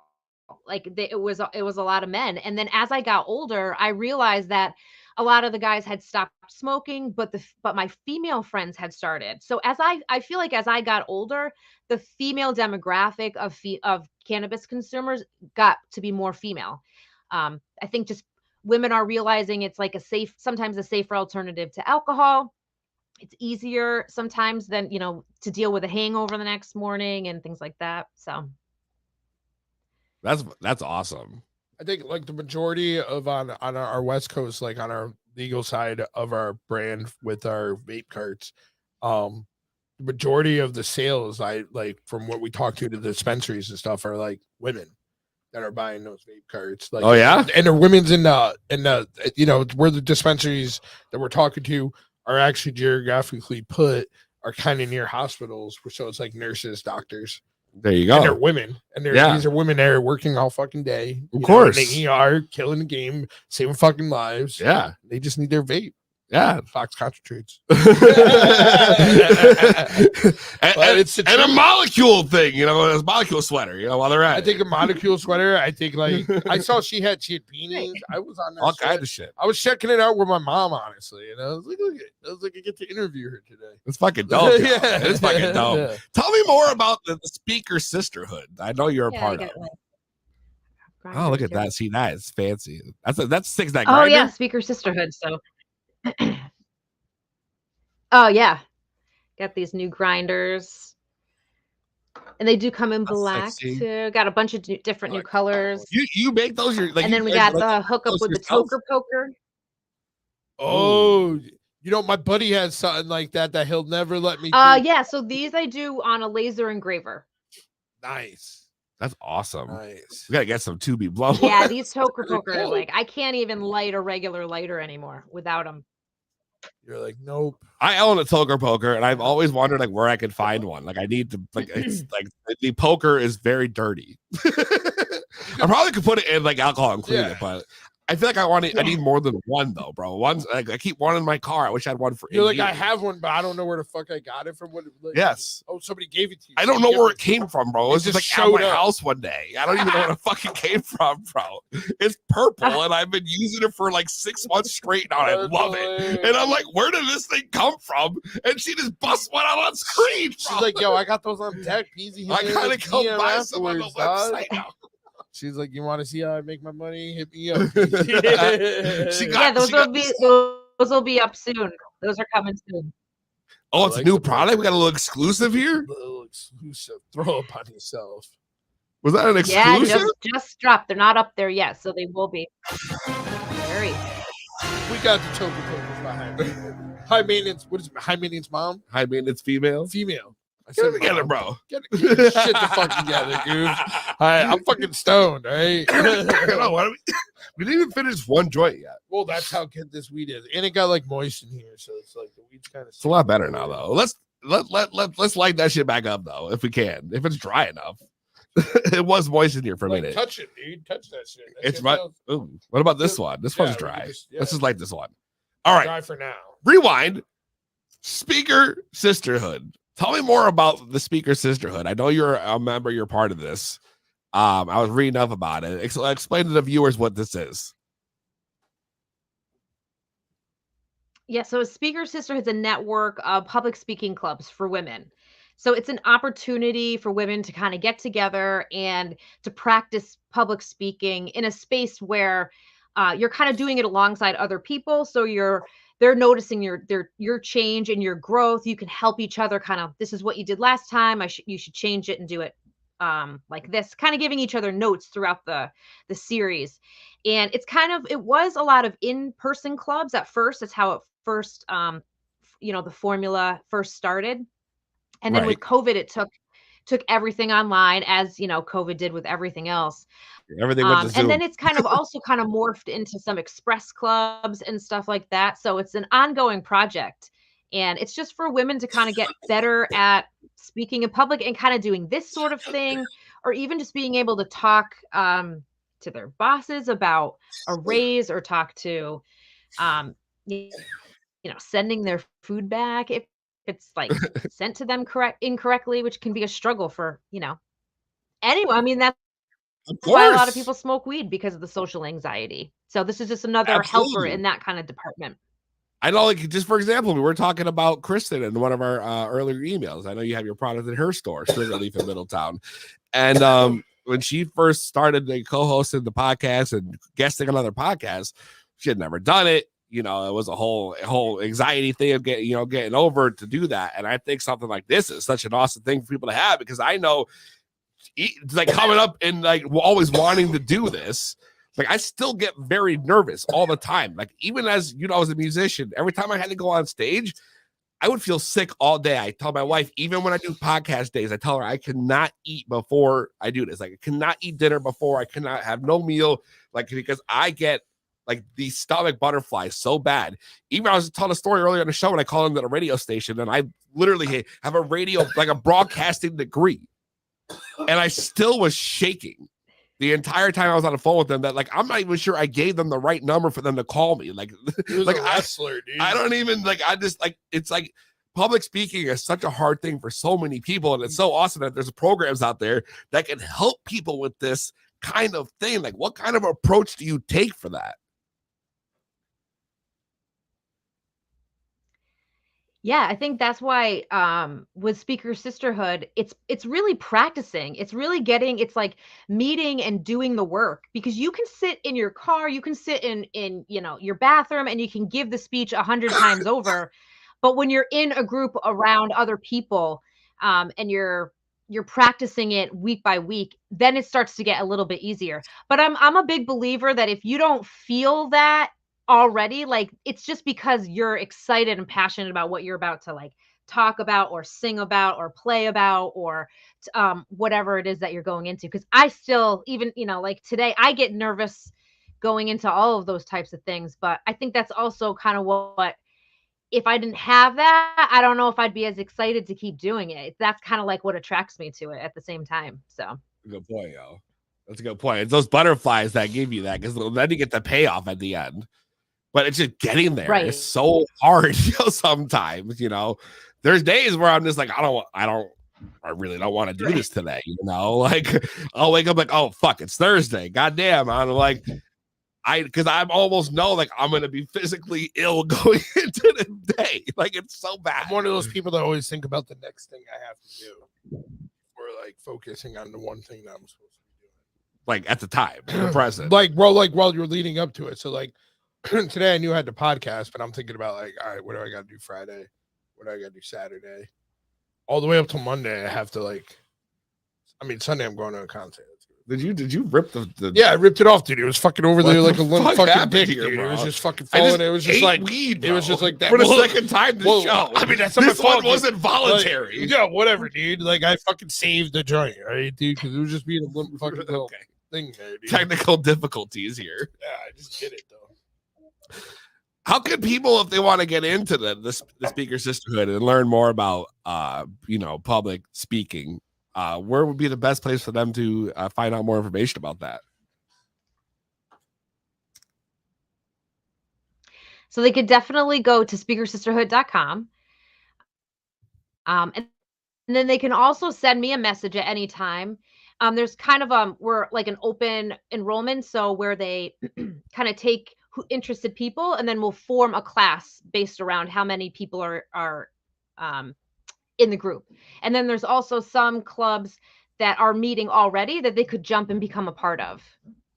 Like it was a lot of men. And then as I got older, I realized that a lot of the guys had stopped smoking, but my female friends had started. So I feel like as I got older, the female demographic of cannabis consumers got to be more female. I think just women are realizing it's like sometimes a safer alternative to alcohol. It's easier sometimes than, to deal with a hangover the next morning and things like that. So that's awesome. I think like the majority of on our West Coast, like on our legal side of our brand with our vape carts, the majority of the sales, I like from what we talk to the dispensaries and stuff, are like women that are buying those vape carts. Like, oh yeah, and they're women's in the where the dispensaries that we're talking to are actually geographically put are kind of near hospitals, so it's like nurses, doctors. There you go. And they're women, and these are women that are working all fucking day. Of course, they are killing the game, saving fucking lives. Yeah, they just need their vape. Yeah, Fox concentrates. and a molecule thing, a molecule sweater, while they're at I think a molecule sweater. I think like I saw she had beanies. I was on all kinds of shit. I was checking it out with my mom, honestly, and I was like, look at it. I was like, I get to interview her today. It's fucking dope. Yeah, it's fucking dope. Yeah. Tell me more about the speaker sisterhood. I know you're a part of. Oh, look at that! See, that is fancy. That's six that. Oh yeah, speaker sisterhood. So. Oh yeah, got these new grinders, and they do come in black too. Got a bunch of different new colors. You make those, and then we got the hookup with the toker poker. Oh, my buddy has something like that he'll never let me. Yeah. So these I do on a laser engraver. Nice. That's awesome. Nice. We gotta get some 2B blow. Yeah, these toker poker, like I can't even light a regular lighter anymore without them. You're like, nope. I own a toker poker, and I've always wondered where I could find one. Like I need to, it's like the poker is very dirty. I probably could put it in alcohol and clean it, but I feel like I need more than one though, bro. One's like I keep one in my car. I wish I had one for. You're like, India. I have one, but I don't know where the fuck I got it from. What? Like, Yes. Oh, somebody gave it to you. I don't know where it came from, bro. It was It just just like at my showed up. house one day. I don't even know where it fucking came from, bro. It's purple, and I've been using it for like 6 months straight now. And I love it. And I'm like, where did this thing come from? And she just busts one out on screen, bro. She's like, yo, I got those on deck. Peasy. I gotta go buy some on the website now. She's like, you want to see how I make my money? Hit me up. Those will be up soon. Those are coming soon. Oh, it's a new product. We got a little exclusive here. A little exclusive. Throw up on yourself. Was that an exclusive? Yeah, just dropped. They're not up there yet, so they will be. Very. We got the choker covers behind me. High maintenance. What is it? High maintenance mom? High maintenance female. Female. Get it together, bro. Get your shit the fuck together, dude. I'm fucking stoned, right? We didn't even finish one joint yet. Well, that's how good this weed is, and it got like moist in here, so it's like the weed's kind of. It's a lot better now, though. Let's light that shit back up, though, if we can. If it's dry enough. It was moist in here for a minute. Touch it, dude. Touch that shit. It's right. Ooh, what about this one? This one's dry. Let's just light this one. All right. Dry for now. Rewind. Speaker Sisterhood. Tell me more about the Speaker Sisterhood. I know you're a member. You're part of this. I was reading up about it. Explain to the viewers what this is. Yeah, so Speaker Sisterhood is a network of public speaking clubs for women. So it's an opportunity for women to kind of get together and to practice public speaking in a space where you're kind of doing it alongside other people. So they're noticing your change and your growth. You can help each other kind of, this is what you did last time. You should change it and do it like this, kind of giving each other notes throughout the series. And it was a lot of in-person clubs at first. That's how it first, the formula first started. And then with COVID, it took everything online, as COVID did with everything else. Everything went to Zoom. And then it's kind of also kind of morphed into some express clubs and stuff like that. So it's an ongoing project, and it's just for women to kind of get better at speaking in public and kind of doing this sort of thing, or even just being able to talk to their bosses about a raise, or talk to, sending their food back if it's like sent to them incorrectly, which can be a struggle for anyone. I mean, that's why a lot of people smoke weed, because of the social anxiety. So this is just another helper in that kind of department. I know, like, just for example, we were talking about Kristen in one of our earlier emails. I know you have your product in her store, Sugar Leaf in Middletown. And when she first started co-hosting the podcast and guesting on other podcasts, she had never done it. It was a whole anxiety thing of getting over to do that. And I think something like this is such an awesome thing for people to have, because I know it's like coming up and like always wanting to do this. Like, I still get very nervous all the time. Like, even as as a musician, every time I had to go on stage, I would feel sick all day. I tell my wife, even when I do podcast days, I tell her I cannot eat before I do this. Like, I cannot eat dinner before. I cannot have no meal, like, because I get like these stomach butterflies so bad. Even I was telling a story earlier on the show when I called into the radio station, and I literally have a radio, like a broadcasting degree, and I still was shaking the entire time I was on the phone with them, that like I'm not even sure I gave them the right number for them to call me. Like, like a wrestler, dude. I don't even I just it's like public speaking is such a hard thing for so many people, and it's so awesome that there's programs out there that can help people with this kind of thing. Like, what kind of approach do you take for that? Yeah, I think that's why with Speaker Sisterhood, it's really practicing. It's really it's like meeting and doing the work, because you can sit in your car, you can sit in your bathroom, and you can give the speech 100 times over. But when you're in a group around other people, and you're practicing it week by week, then it starts to get a little bit easier. But I'm a big believer that if you don't feel that already, like, it's just because you're excited and passionate about what you're about to like talk about or sing about or play about, or whatever it is that you're going into. Because I still, even like today, I get nervous going into all of those types of things. But I think that's also kind of what if I didn't have that, I don't know if I'd be as excited to keep doing it. That's kind of like what attracts me to it at the same time. So good point, yo. That's a good point. It's those butterflies that give you that, because then you get the payoff at the end. But it's just getting there. Right. It's so hard, sometimes, There's days where I'm just like, I really don't want to do this today, Like, I'll wake up like, oh, fuck, it's Thursday. Goddamn. I'm like, because I almost know, like, I'm going to be physically ill going into the day. Like, it's so bad. I'm one of those people that always think about the next thing I have to do. Or, like, focusing on the one thing that I'm supposed to be doing. Like, at the time, in the present. Like, bro, like, while you're leading up to it. So, like, today I knew I had to podcast, but I'm thinking about, like, all right, what do I got to do Friday? What do I got to do Saturday? All the way up till Monday, I have to, like, Sunday I'm going to a concert. Did you rip the Yeah, I ripped it off, dude. It was fucking over there like a little fucking dick, here, dude. Bro? It was just fucking falling. It was just like weed, it was just like that for the second time this show. That's this one wasn't voluntary. Like, yeah, whatever, dude. Like, I fucking saved the joint, right, dude? Because it was just being a little fucking little thing there, dude. Technical difficulties here. Yeah, I just did it though. How can people, if they want to get into the speaker sisterhood and learn more about public speaking, where would be the best place for them to find out more information about that? So they could definitely go to speakersisterhood.com. And then they can also send me a message at any time. There's kind of we're like an open enrollment, so where they kind of take interested people, and then we'll form a class based around how many people are in the group. And then there's also some clubs that are meeting already that they could jump and become a part of,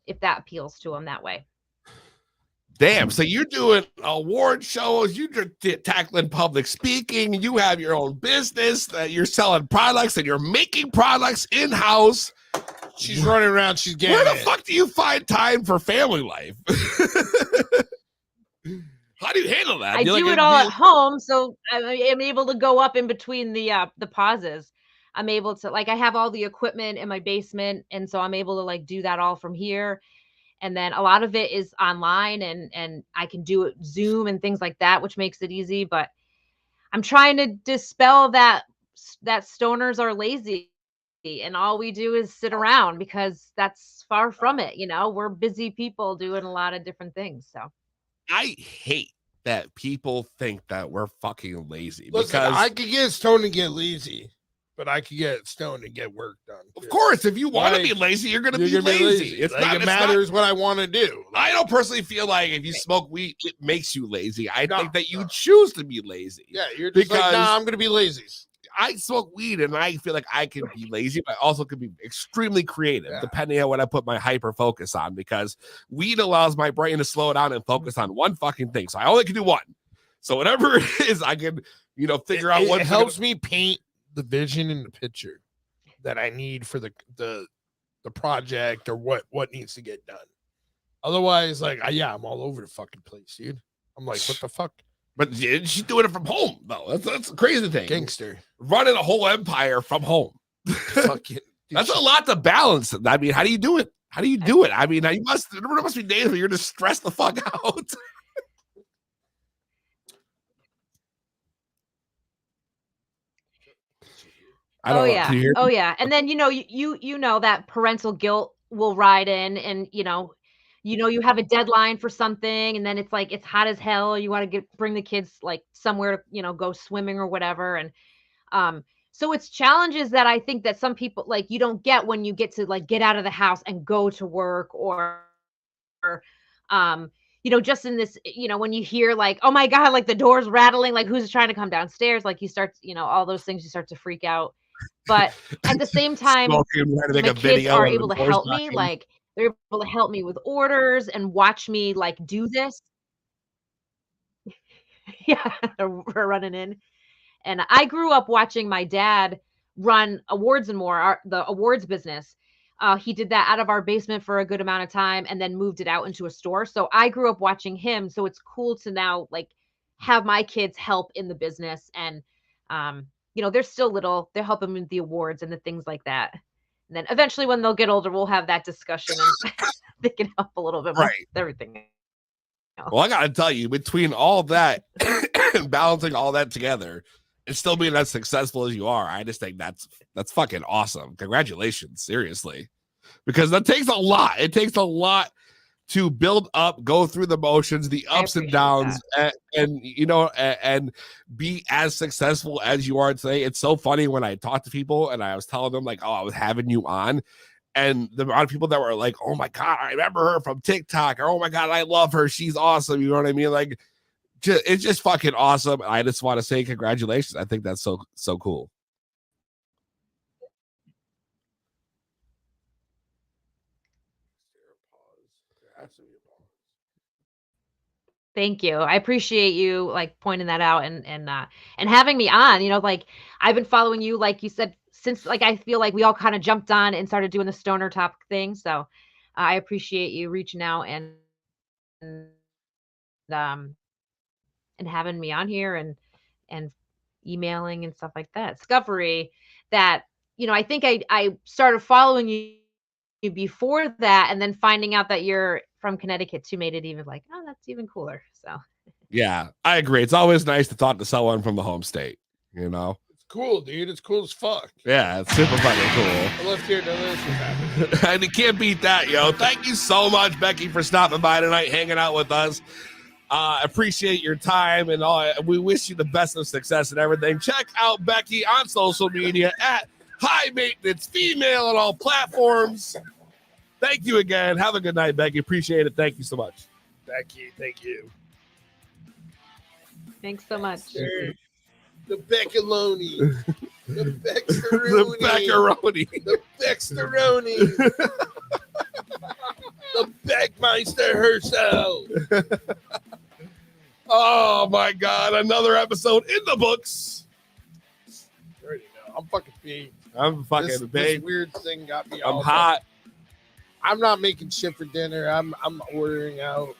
if that appeals to them that way. Damn, so you're doing award shows, you're tackling public speaking, you have your own business, that you're selling products and you're making products in-house. She's running around, she's getting Where the fuck do you find time for family life? How do you handle that? I do it all at home, so I'm able to go up in between the pauses. I'm able to, like, I have all the equipment in my basement, and so I'm able to, like, do that all from here. And then a lot of it is online, and I can do it Zoom and things like that, which makes it easy. But I'm trying to dispel that stoners are lazy and all we do is sit around, because that's far from it. We're busy people doing a lot of different things. So I hate that people think that we're fucking lazy. Listen, because I could get stoned and get lazy, but I could get stoned and get work done. Of course, if you want to be lazy, you're going to be lazy. It's like, it matters what I want to do. I don't personally feel like if you smoke weed, it makes you lazy. I think that you choose to be lazy. Yeah, you're just like, nah, I'm going to be lazy. I smoke weed and I feel like I can be lazy, but I also can be extremely creative depending on what I put my hyper focus on, because weed allows my brain to slow down and focus on one fucking thing. So I only can do one. So whatever it is, I can, figure out what it helps me paint the vision in the picture that I need for the project or what needs to get done. Otherwise, like, I'm all over the fucking place, dude. I'm like, what the fuck? But she's doing it from home, though. That's a crazy thing. Gangster. Running a whole empire from home. Fucking, that's a lot to balance. I mean, how do you do it? How do you do it? I mean, there must be days where you're just stressed the fuck out. Oh yeah. And then, you know that parental guilt will ride in, and, you have a deadline for something, and then it's like, it's hot as hell. You want to bring the kids like somewhere to, go swimming or whatever. And, so it's challenges that I think that some people, like, you don't get when you get to, like, get out of the house and go to work, or just in this, when you hear, like, oh my God, like the door's rattling, like who's trying to come downstairs, like you start, all those things, you start to freak out. But at the same time, my kids are able to help me. Like, they're able to help me with orders and watch me, like, do this. Yeah, we're running in. And I grew up watching my dad run Awards and More, the awards business. He did that out of our basement for a good amount of time and then moved it out into a store. So I grew up watching him. So it's cool to now, like, have my kids help in the business. And, they're still little. They're helping with the awards and the things like that. And then eventually when they'll get older, we'll have that discussion and they can help a little bit more with everything else. Well, I got to tell you, between all that and balancing all that together and still being as successful as you are, I just think that's fucking awesome. Congratulations. Seriously. because that takes a lot. It takes a lot to build up, go through the motions, the ups and downs, and you know, and be as successful as you are today. It's so funny when I talk to people and I was telling them like, oh, I was having you on, and the amount of people that were like, oh my God, I remember her from TikTok, or oh my God, I love her, she's awesome. You know what I mean? Like, it's just fucking awesome. I just want to say congratulations. I think that's so cool. Thank you. I appreciate you like pointing that out and having me on. You know, like I've been following you, like you said, since like I feel like we all kind of jumped on and started doing the stoner topic thing. So I appreciate you reaching out and having me on here and emailing and stuff like that. Discovery that, you know, I think I started following you before that, and then finding out that you're from Connecticut too made it even like, oh, that's even cooler. So yeah, I agree. It's always nice to talk to someone from the home state, you know. It's cool, dude. It's cool as fuck. Yeah, it's super fucking cool. I love hearing this happening. And you can't beat that, yo. Thank you so much, Becky, for stopping by tonight, hanging out with us. Appreciate your time and all. We wish you the best of success and everything. Check out Becky on social media at High Maintenance Female on all platforms. Thank you again. Have a good night, Becky. Appreciate it. Thank you so much. Becky, thank you. Thanks so much. The Beckaloni. The The Beccaroni. Beccaroni. The Bexteroni. The Beckmeister herself. Oh, my God. Another episode in the books. You already know. I'm fucking beat. I'm fucking This baked. weird thing got me I'm all hot. I'm not making shit for dinner. I'm ordering out.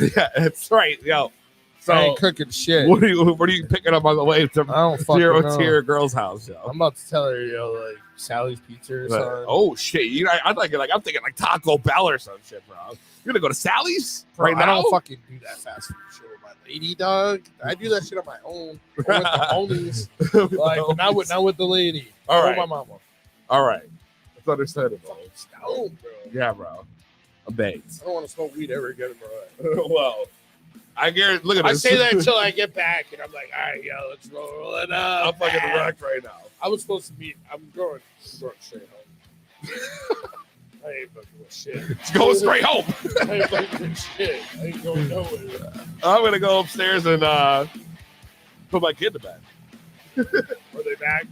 Yeah, that's right, yo. So I ain't cooking shit. what are you picking up on the way to I don't fucking know. your girl's house, yo? I'm about to tell her, like Sally's Pizza or something. Oh shit! I'm thinking like Taco Bell or some shit, bro. You're gonna go to Sally's Bro, right now? I don't fucking do that fast food shit with my lady, dog. I do that shit on my own. Or with the homies. Like, not with the lady. All or right. my mama. All right. That's understandable. Stoned, bro. Yeah, bro. I'm baked. I don't want to smoke weed ever again, bro. Well, I guarantee. Look at I this. say that until I get back, and I'm like, all right, yo, let's roll it up. I'm fucking wrecked right now. I was supposed to meet. I'm going straight home. I ain't fucking with shit. It's going straight home. I ain't fucking with shit. I ain't going nowhere. I'm gonna go upstairs and put my kid to bed. Are they back?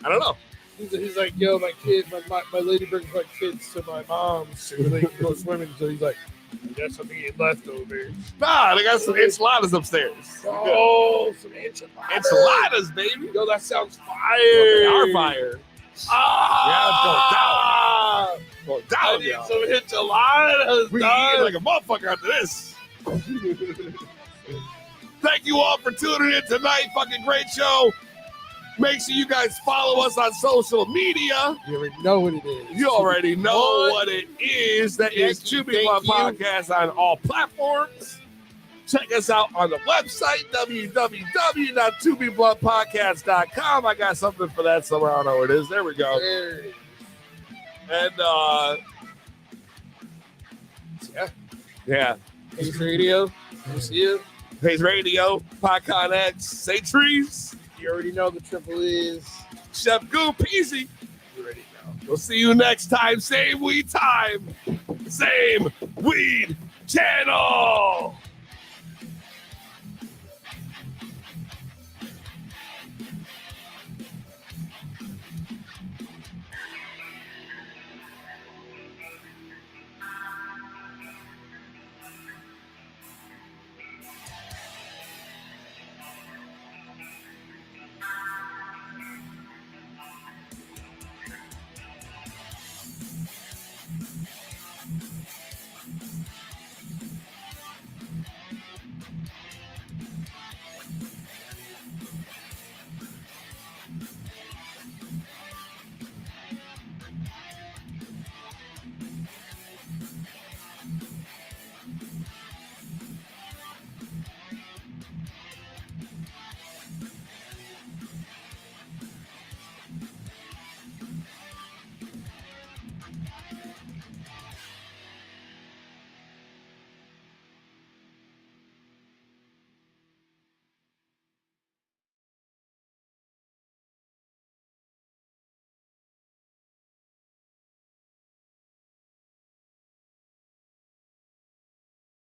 I don't know. He's like, yo, my kid, my lady brings my kids to my mom's so they can go swimming. So he's like, I guess I'm eating leftovers. Nah, they got some enchiladas upstairs. Oh, some enchiladas. Enchiladas, baby. Yo, that sounds fire. They are fire. Ah! Yeah, go down. I need some enchiladas. We dog. eat like a motherfucker after this. Thank you all for tuning in tonight. Fucking great show. Make sure you guys follow us on social media. You already know what it is. You already know what it is. That is Thank you, 2B Blunt thank you. Podcast on all platforms. Check us out on the website, www.2bbluntpodcast.com. I got something for that somewhere. I don't know where it is. There we go. There it is. And, yeah. Haze Radio. We'll see you. Haze Radio, PodConX, St. Trees, You already know the triple is. Chef Goop, easy. You already know. We'll see you next time. Same weed time. Same weed channel.